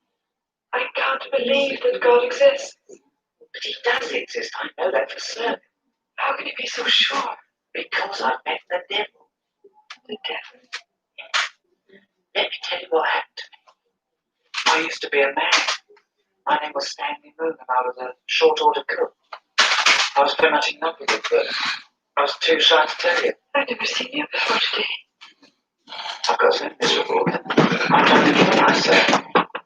I can't believe that God exists. But he does exist, I know that for certain. How can you be so sure? Because I met the devil. The devil? Let me tell you what happened to me. I used to be a man. My name was Stanley Moon, and I was a short order cook. I was pretty much in love with it, but I was too shy to tell you. I've never seen you before today. I got so miserable. I tried to kill myself.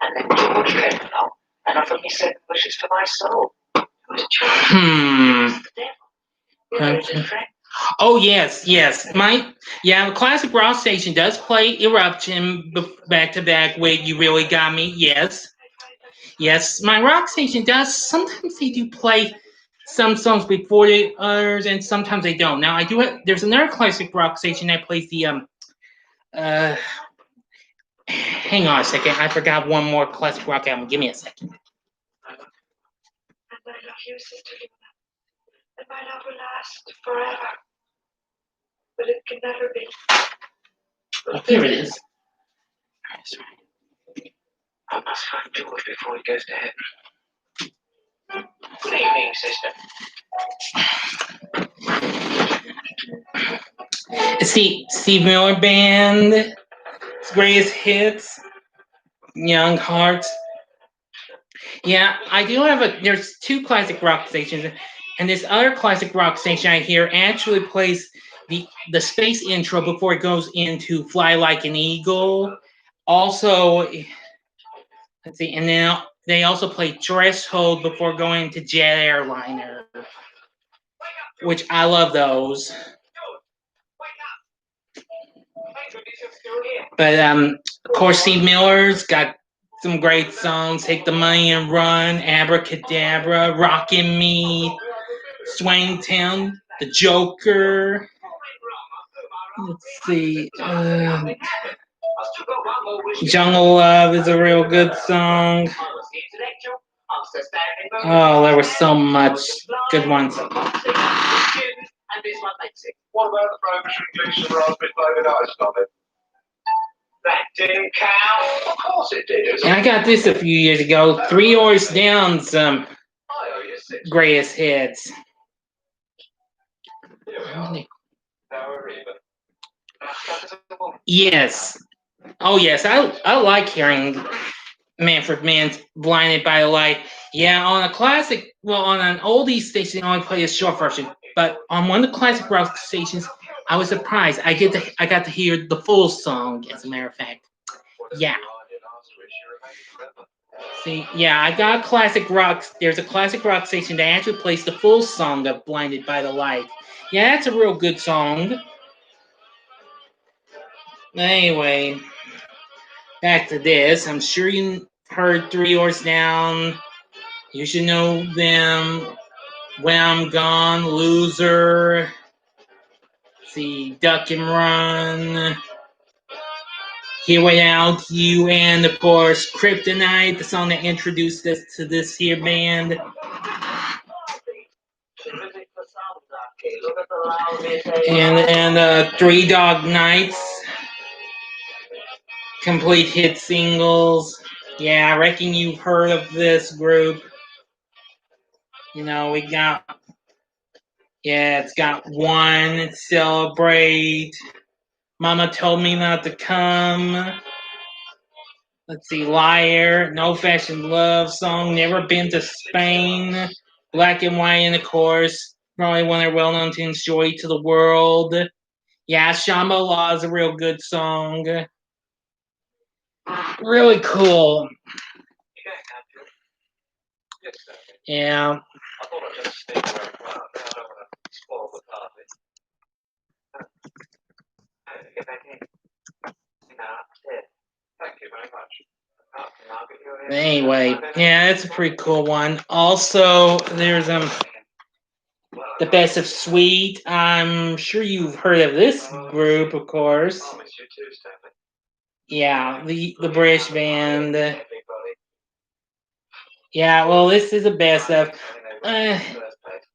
And then George came along and offered me 7 wishes for my soul. What a child. The devil. You're a good friend. Oh yes. The classic rock station does play Eruption back to back with You Really Got Me. Yes, my rock station does. Sometimes they do play some songs before the others, and sometimes they don't. Now I do have. There's another classic rock station that plays the Hang on a second. I forgot one more classic rock album. Give me a second. And I love you, Sister Luna. And my love will last forever. But it can never be. Oh, here it is. I must find George before he goes to heaven. Good evening, sister. It's the Steve Miller Band. Greatest Hits. Young Hearts. Yeah, I do have there's 2 classic rock stations, and this other classic rock station I hear actually plays the space intro before it goes into Fly Like an Eagle. Also, let's see, and then they also play Threshold before going to Jet Airliner, which I love those. But of course, Steve Miller's got some great songs: "Take the Money and Run," "Abracadabra," "Rockin' Me," "Swing Town," "The Joker." Let's see. Jungle Love is a real good song. Oh, there was so much good ones. What about the prohibition inclusion of raspberry flavoured ice cream? That didn't count. Of course it did. And I got this a few years ago. 3 Hours Down's I owe you 6. greatest hits. Here we are. Now we're even. Yes. Oh, yes. I like hearing Manfred Mann's Blinded by the Light. Yeah, on a classic, well, on an oldie station, they only play a short version. But on one of the classic rock stations, I was surprised. I got to hear the full song, as a matter of fact. Yeah. See, yeah, I got classic rock. There's a classic rock station that actually plays the full song of Blinded by the Light. Yeah, that's a real good song. Anyway, back to this. I'm sure you heard 3 Hours Down. You should know them. When I'm Gone, Loser. See, Duck and Run. Here Without You, and of course, Kryptonite, the song that introduced us to this here band. And Three Dog Nights. Complete hit singles. Yeah, I reckon you've heard of this group. You know, we got, yeah, it's got One, Celebrate, Mama Told Me Not to Come. Let's see, Liar, No Fashion Love Song, Never Been to Spain, Black and White, and of course, probably one of their well-known tunes, Joy to the World. Yeah, Shambhala is a real good song. Really cool. Yeah. I thought I'd just stick around. I don't want to spoil the party. Get back in. Thank you very much. Anyway, yeah, that's a pretty cool one. Also, there's the Best of Sweet. I'm sure you've heard of this group, of course. I'll miss you too, Stanley. Yeah, the British band. Yeah, well, this is the best of.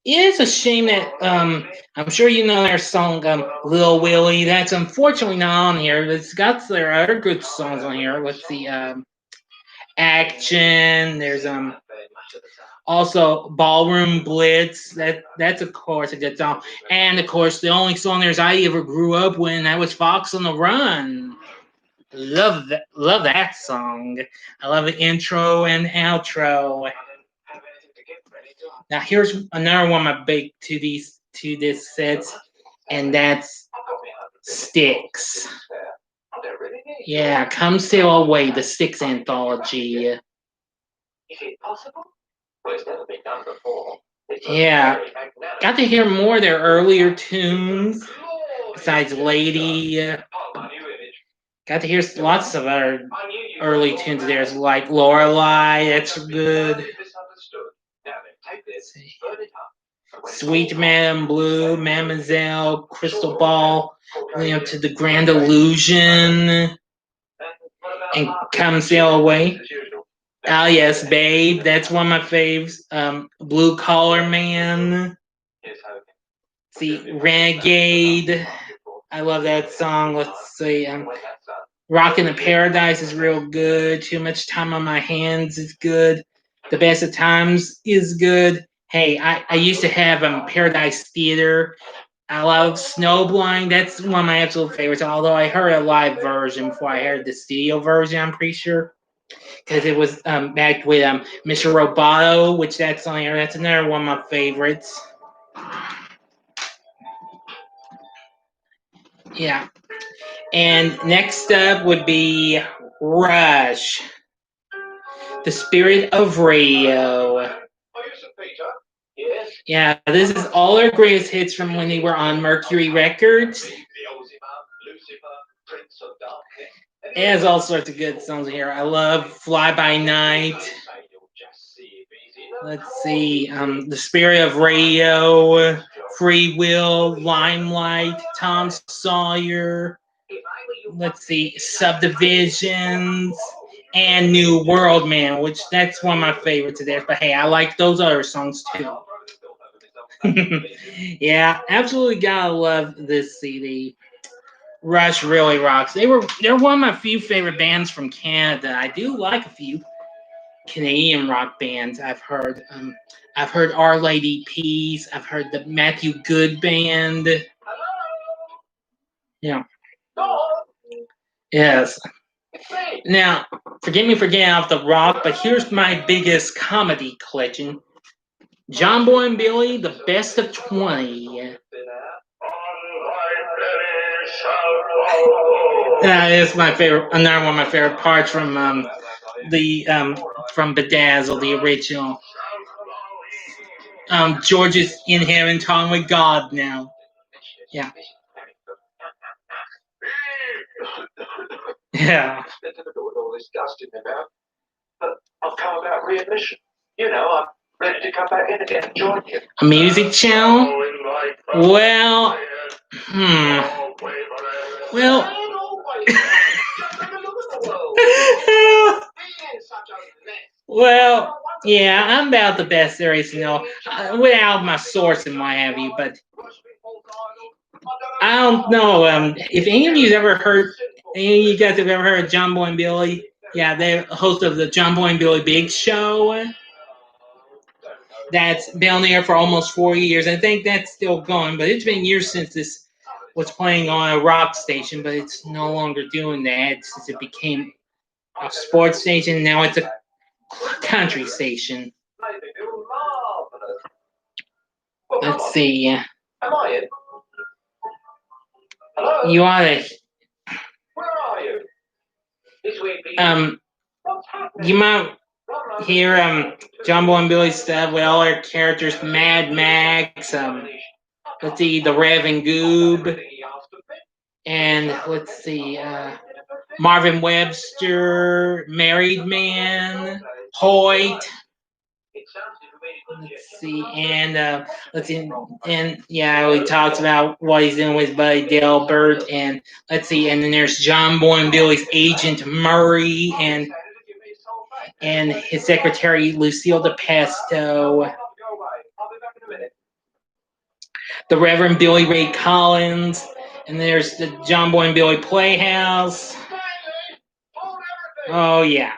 It's a shame that I'm sure you know their song Lil Willie. That's unfortunately not on here. It's got their other good songs on here. Let's see, Action. There's also Ballroom Blitz. That's of course a good song. And of course the only song there's I ever grew up with, and that was Fox on the Run. Love that song. I love the intro and outro. Now here's another one of my big to this sets, and that's Styx. Yeah, Come Sail Away, the Styx anthology. Is it possible? Well, it's never been done before. Yeah, got to hear more of their earlier tunes besides Lady. Got to hear lots of other early tunes. There's like Lorelei, that's good. Sweet Madame Blue, Mademoiselle, Crystal Ball, up to the Grand Illusion, and Come Sail Away. Oh yes, Babe, that's one of my faves. Blue Collar Man. See, Renegade. I love that song. Let's see, Rockin' the Paradise is real good. Too Much Time on My Hands is good. The Best of Times is good. Hey, I used to have Paradise Theater. I love Snowblind. That's one of my absolute favorites. Although I heard a live version before I heard the studio version, I'm pretty sure, because it was backed with Mr. Roboto, which that's on here. That's another one of my favorites. Yeah. And next up would be Rush, The Spirit of Radio. Yeah, this is all their greatest hits from when they were on Mercury Records. It has all sorts of good songs here. I love Fly By Night. Let's see, The Spirit of Radio, Free Will, Limelight, Tom Sawyer, let's see, Subdivisions, and New World Man, which that's one of my favorites of theirs. But hey, I like those other songs too. Yeah, absolutely gotta love this CD. Rush really rocks. They're one of my few favorite bands from Canada. I do like a few Canadian rock bands. I've heard Our Lady Peace. I've heard the Matthew Good Band. Yeah. Yes. Now, forgive me for getting off the rock, but here's my biggest comedy collection. John Boy and Billy, The Best of 20. That is my favorite. Another one of my favorite parts from Bedazzled, the original. George is in heaven talking with God now. Yeah. Yeah. With all this dust in my mouth, but I've come about readmission. You know, I'm ready to come back in again and join you. A music channel? Well, Well, well, yeah, I'm about the best there is to know, without my source and what have you. But I don't know if any of you guys have ever heard of John Boy and Billy. Yeah, they're host of the John Boy and Billy Big Show. That's been on the air for almost 4 years. I think that's still going, but it's been years since this was playing on a rock station, but it's no longer doing that since it became a sports station. Now it's a country station. Let's see. Am I in? Hello? You ought to. Where are you? This week, You might hear John Boy and Billy stuff with all their characters, Mad Max, let's see, the Rev and Goob, and let's see, Marvin Webster, Married Man, Hoyt. Let's see, and let's see, and yeah, he talks about what he's doing with his buddy Delbert, and let's see, and then there's John Boy and Billy's agent Murray, and his secretary Lucille DePesto, the Reverend Billy Ray Collins, and there's the John Boy and Billy Playhouse. Oh yeah.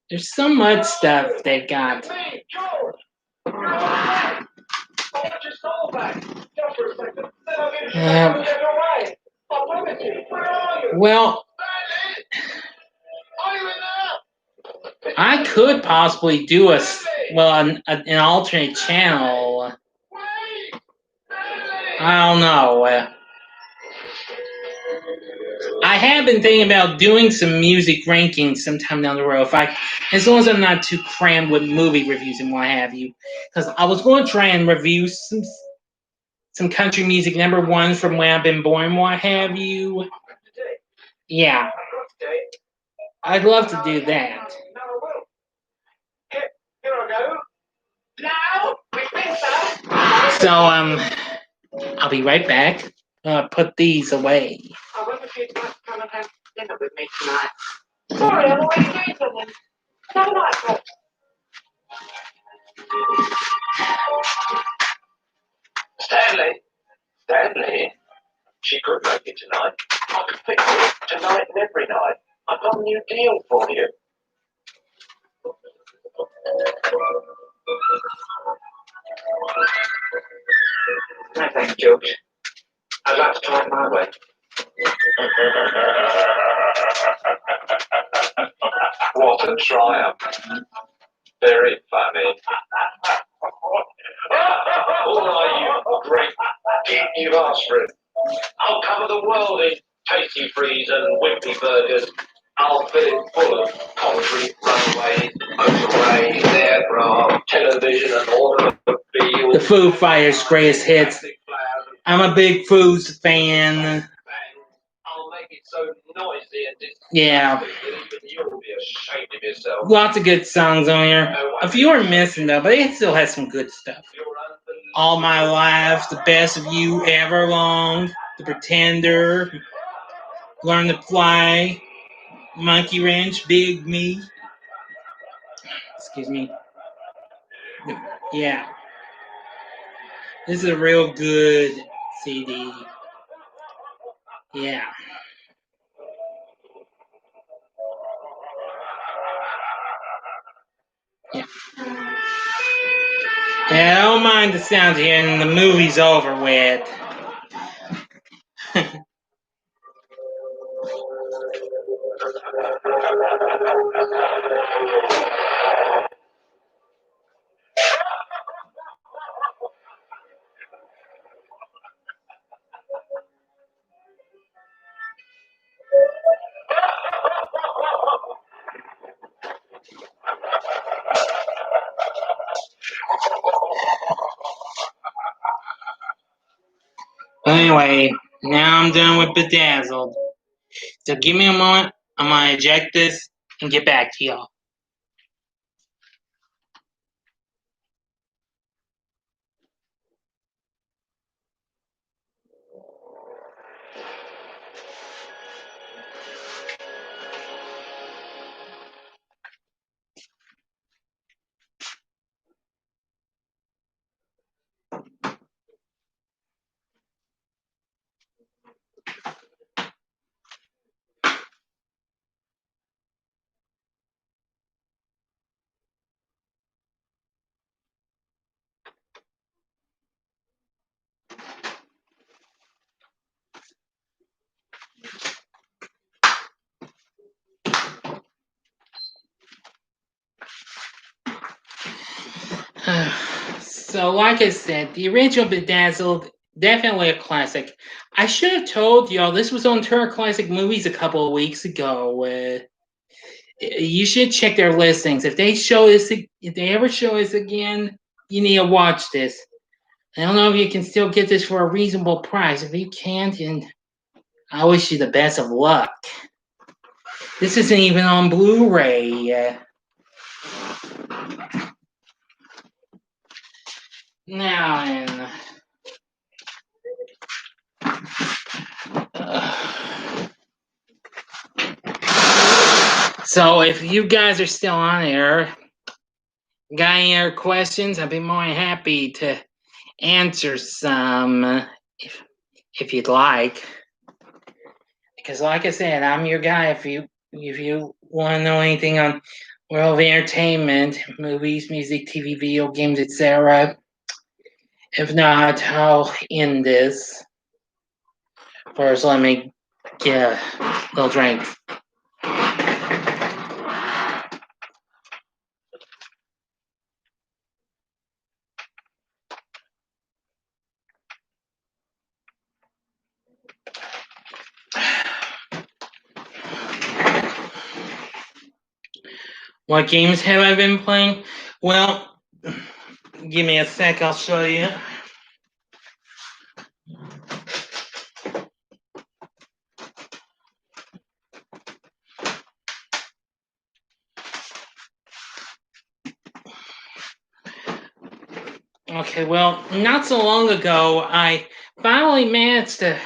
There's so much stuff they've got. Well, I could possibly do an alternate channel. I don't know. I have been thinking about doing some music rankings sometime down the road, as long as I'm not too crammed with movie reviews and what have you. Because I was going to try and review some country music number ones from when I've been born, what have you. Yeah, I'd love to do that. So I'll be right back. Put these away. I wonder if you'd like to come and have dinner with me tonight. Sorry, I'm already doing something. Have a nice one. Stanley, she could make it tonight. I could fix it tonight and every night. I've got a new deal for you. No, thanks, George. I'd like to try it my way. What a triumph. Very funny. All right, you great git, you've asked for it. I'll cover the world in tasty freeze and wimpy burgers. I'll fill it full of concrete runways, motorways, aircraft, television, and automobiles. The Foo Fighters' greatest hits. I'm a big Foos fan. I'll make it so noisy and yeah. You'll be ashamed of yourself. Lots of good songs on here. A few are missing though, but it still has some good stuff. You're All My Life, The Best of You, Everlong, The Pretender, Learn to Fly, Monkey Wrench, Big Me. Excuse me. Yeah. This is a real good CD. Yeah. Yeah. Yeah, I don't mind the sound here, and the movie's over with. Anyway, now I'm done with Bedazzled. So give me a moment. I'm going to eject this and get back to y'all. So, like I said, the original Bedazzled, definitely a classic. I should have told y'all this was on Turner Classic Movies a couple of weeks ago. You should check their listings. If they ever show this again, you need to watch this. I don't know if you can still get this for a reasonable price. If you can't, then I wish you the best of luck. This isn't even on Blu-ray. Now, and so if you guys are still on here, got any other questions? I'd be more than happy to answer some if you'd like. Because like I said, I'm your guy if you want to know anything on world of entertainment, movies, music, TV, video games, etc. If not, I'll end this. First, let me get a little drink. What games have I been playing? Well, give me a sec, I'll show you. Okay, well, not so long ago, I finally managed to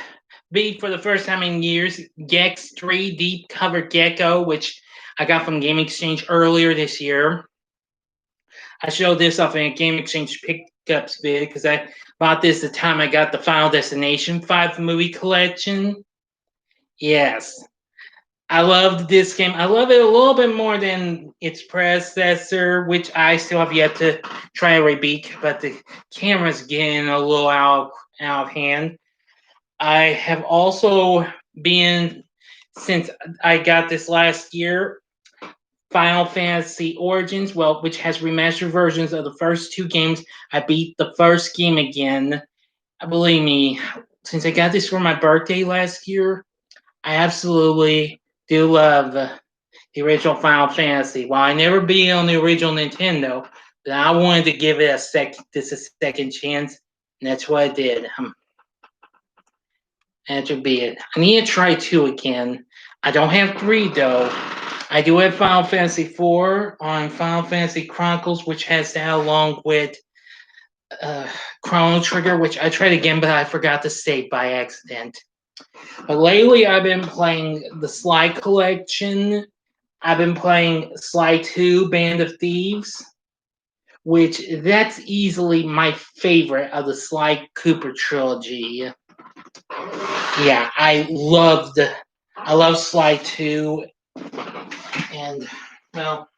beat for the first time in years Gex 3 Deep Cover Gecko, which I got from Game Exchange earlier this year. I showed this off in a Game Exchange pickups vid because I bought this the time I got the Final Destination 5 movie collection. Yes. I loved this game. I love it a little bit more than its predecessor, which I still have yet to try to rebeat, but the camera's getting a little out of hand. I have also been, since I got this last year, Final Fantasy Origins, which has remastered versions of the first two games. I beat the first game again. Believe me, since I got this for my birthday last year, I absolutely do love the original Final Fantasy. While I never beat on the original Nintendo, but I wanted to give it a second chance, and that's what I did. That should be it. I need to try 2 again. I don't have 3 though. I do have Final Fantasy 4 on Final Fantasy Chronicles, which has that along with Chrono Trigger, which I tried again, but I forgot to save by accident. But lately, I've been playing the Sly Collection. I've been playing Sly 2, Band of Thieves, which that's easily my favorite of the Sly Cooper trilogy. Yeah, I love Sly 2, and well,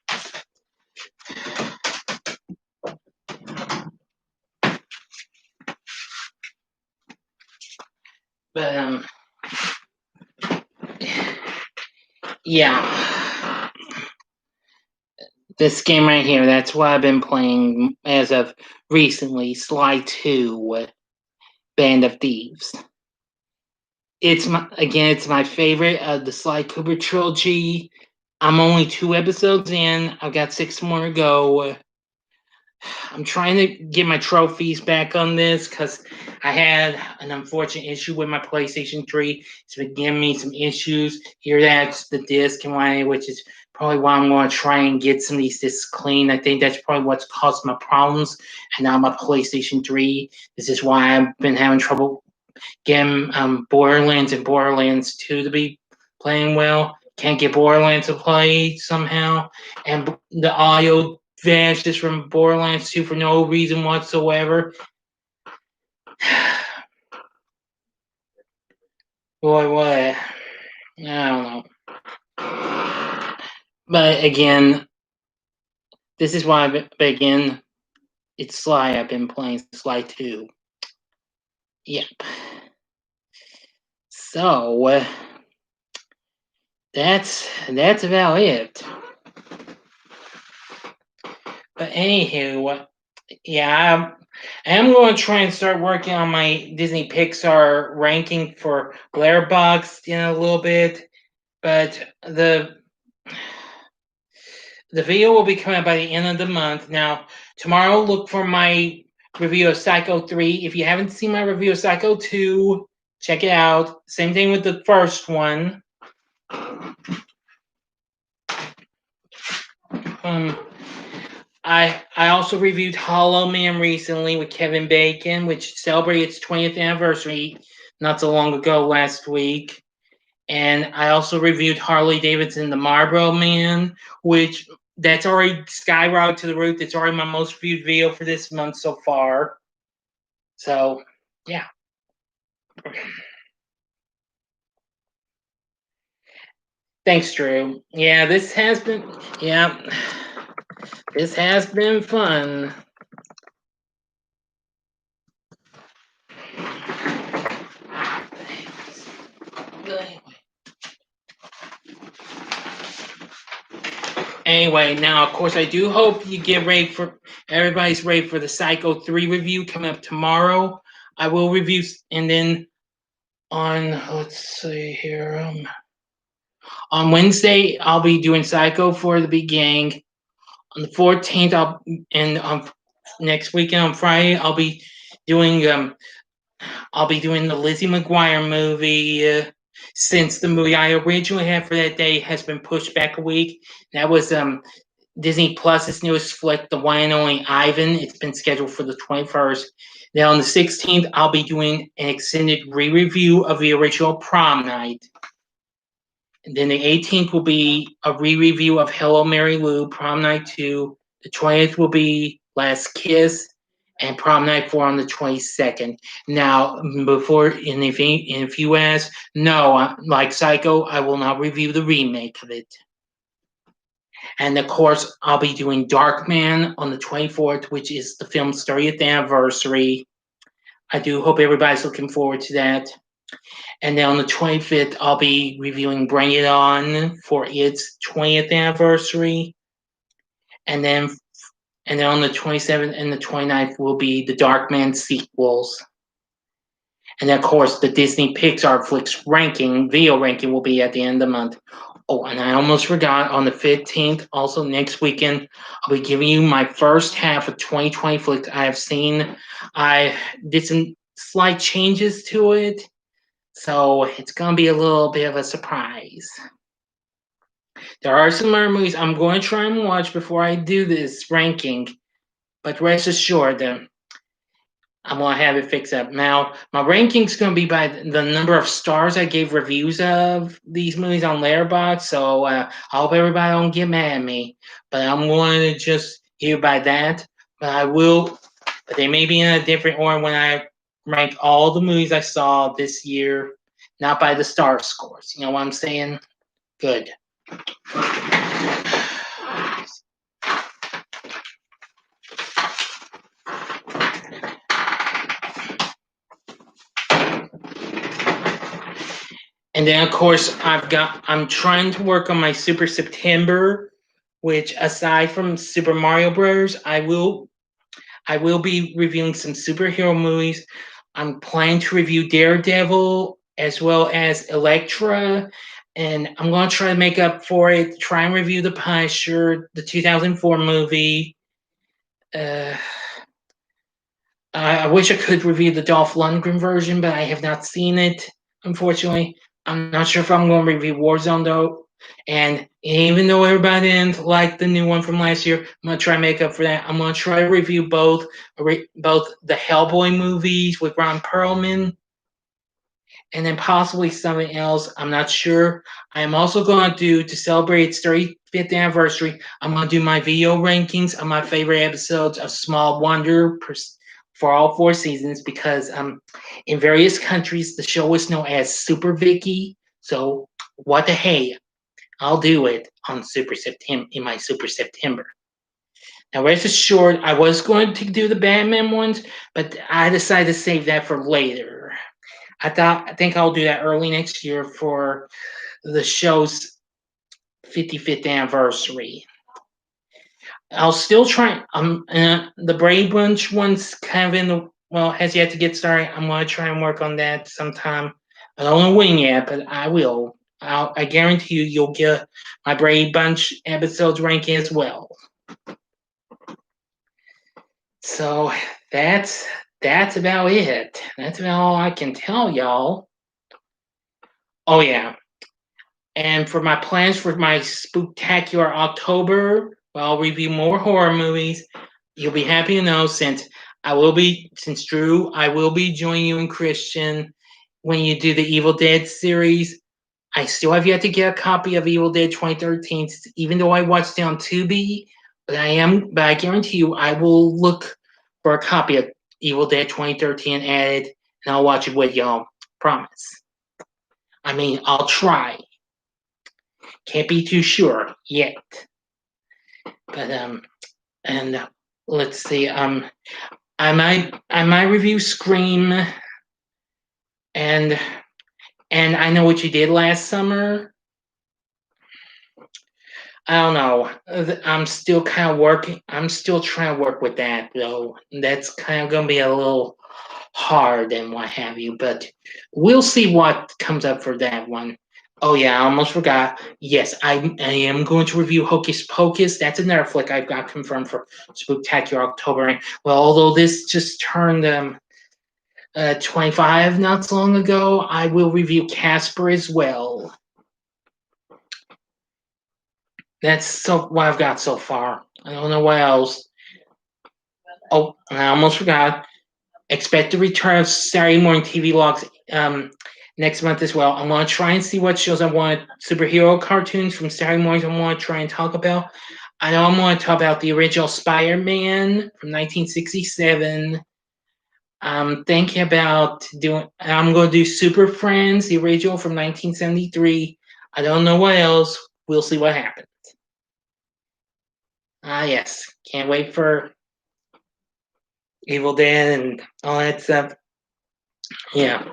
but yeah, this game right here, that's what I've been playing as of recently, Sly 2, Band of Thieves. It's my favorite of the Sly Cooper trilogy. I'm only 2 episodes in. I've got 6 more to go. I'm trying to get my trophies back on this because I had an unfortunate issue with my PlayStation 3. It's been giving me some issues. Here, that's the disc and why, which is probably why I'm going to try and get some of these discs clean. I think that's probably what's caused my problems. And now my PlayStation 3. This is why I've been having trouble getting Borderlands and Borderlands 2 to be playing well. Can't get Borderlands to play somehow. And the audio vanishes from Borderlands 2 for no reason whatsoever. Boy, what? I don't know. But again, this is why, again, it's Sly. I've been playing Sly 2. Yep. So, that's about it. But anywho, yeah, I am going to try and start working on my Disney Pixar ranking for Letterboxd in a little bit, but the video will be coming out by the end of the month. Now, tomorrow, look for my review of Psycho 3. If you haven't seen my review of Psycho 2, check it out. Same thing with the first one. I also reviewed Hollow Man recently with Kevin Bacon, which celebrated its 20th anniversary not so long ago last week. And I also reviewed Harley Davidson The Marlboro Man, which that's already skyrocketed to the roof. It's already my most viewed video for this month so far. So, yeah. Thanks, Drew. Yeah, this has been fun. Anyway, now of course I do hope you get ready for everybody's ready for the Psycho 3 review coming up tomorrow. I will review, and then on let's see here, on Wednesday I'll be doing Psycho for the Big Gang. On the 14th, next weekend on Friday I'll be doing the Lizzie McGuire movie. Since the movie I originally had for that day has been pushed back a week, that was Disney Plus's newest flick, The One and Only Ivan. It's been scheduled for the 21st. Then on the 16th, I'll be doing an extended re-review of the original Prom Night. And then the 18th will be a re-review of Hello Mary Lou, Prom Night 2. The 20th will be Last Kiss, and Prom Night 4 on the 22nd. Now, if you ask, no, like Psycho, I will not review the remake of it. And of course, I'll be doing Darkman on the 24th, which is the film's 30th anniversary. I do hope everybody's looking forward to that. And then on the 25th, I'll be reviewing Bring It On for its 20th anniversary. And then on the 27th and the 29th will be the Darkman sequels. And then, of course, the Disney Pixar flicks video ranking will be at the end of the month. Oh, and I almost forgot, on the 15th, also next weekend, I'll be giving you my first half of 2020 flicks I have seen. I did some slight changes to it, so it's going to be a little bit of a surprise. There are some other movies I'm going to try and watch before I do this ranking, but rest assured, I'm gonna have it fixed up. Now, my ranking's gonna be by the number of stars I gave reviews of these movies on Letterboxd. So I hope everybody don't get mad at me, but I'm going to just hear by that. But I will. But they may be in a different order when I rank all the movies I saw this year, not by the star scores. You know what I'm saying? Good. And then, of course, I'm trying to work on my Super September, which aside from Super Mario Bros., I will be reviewing some superhero movies. I'm planning to review Daredevil as well as Elektra, and I'm going to try to make up for it. Try and review The Punisher, the 2004 movie. I wish I could review the Dolph Lundgren version, but I have not seen it, unfortunately. I'm not sure if I'm going to review Warzone, though. And even though everybody didn't like the new one from last year, I'm going to try and make up for that. I'm going to try to review both the Hellboy movies with Ron Perlman, and then possibly something else. I'm not sure. I am also going to do, to celebrate its 35th anniversary, I'm going to do my video rankings of my favorite episodes of Small Wonder for all 4 seasons, because in various countries the show is known as Super Vicky. So what the hey, I'll do it on Super September, in my Super September. Now rest assured, I was going to do the Batman ones, but I decided to save that for later. I think I'll do that early next year for the show's 55th anniversary. I'll still try. The Brady Bunch one's kind of in the, well, has yet to get started. I'm going to try and work on that sometime. I don't know when yet, but I will. I guarantee you'll get my Brady Bunch episodes ranking as well. So that's about it. That's about all I can tell y'all. Oh yeah. And for my plans for my Spooktacular October, well, I'll review more horror movies. You'll be happy to know, since Drew, I will be joining you and Christian when you do the Evil Dead series. I still have yet to get a copy of Evil Dead 2013, even though I watched it on Tubi. But I guarantee you, I will look for a copy of Evil Dead 2013 added, and I'll watch it with y'all. Promise. I mean, I'll try. Can't be too sure yet. But and let's see. I might review Scream, and I Know What You Did Last Summer. I don't know. I'm still kind of working. I'm still trying to work with that, though. That's kind of going to be a little hard and what have you. But we'll see what comes up for that one. Oh yeah, I almost forgot. Yes, I am going to review Hocus Pocus. That's another flick I've got confirmed for Spooktacular October. Well, although this just turned 25 not so long ago, I will review Casper as well. That's what I've got so far. I don't know what else. Oh, and I almost forgot. Expect the return of Saturday morning TV logs next month as well. I want to try and see what shows I want. Superhero cartoons from Saturday mornings I want to try and talk about. I know I'm going to talk about the original Spider-Man from 1967. I'm thinking about I'm going to do Super Friends, the original from 1973. I don't know what else. We'll see what happens. Yes. Can't wait for Evil Dead and all that stuff. Yeah.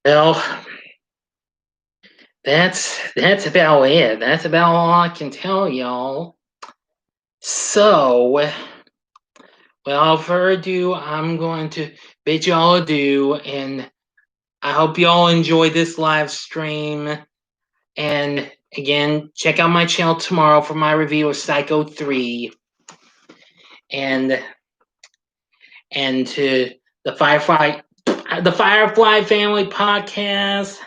Well, that's about it. That's about all I can tell y'all. So, without further ado, I'm going to bid y'all adieu, and I hope y'all enjoy this live stream. And again, check out my channel tomorrow for my review of Psycho 3. And to the Firefly Family Podcast.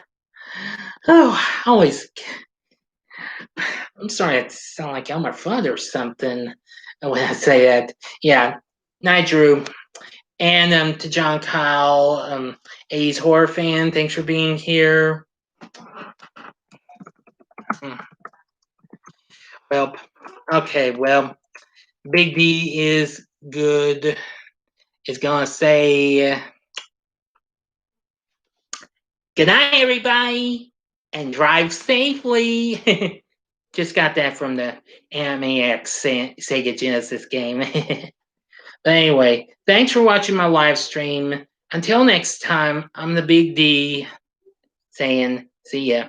Oh, always I'm sorry, I sound like Elmer Fudd or something when I say that. Yeah. Night, Drew. And to John Kyle, 80s horror fan, thanks for being here. Well, okay, well, Big D is good. Is gonna say good night, everybody, and drive safely. Just got that from the MAX Sega Genesis game. But anyway, thanks for watching my live stream. Until next time, I'm the Big D saying see ya.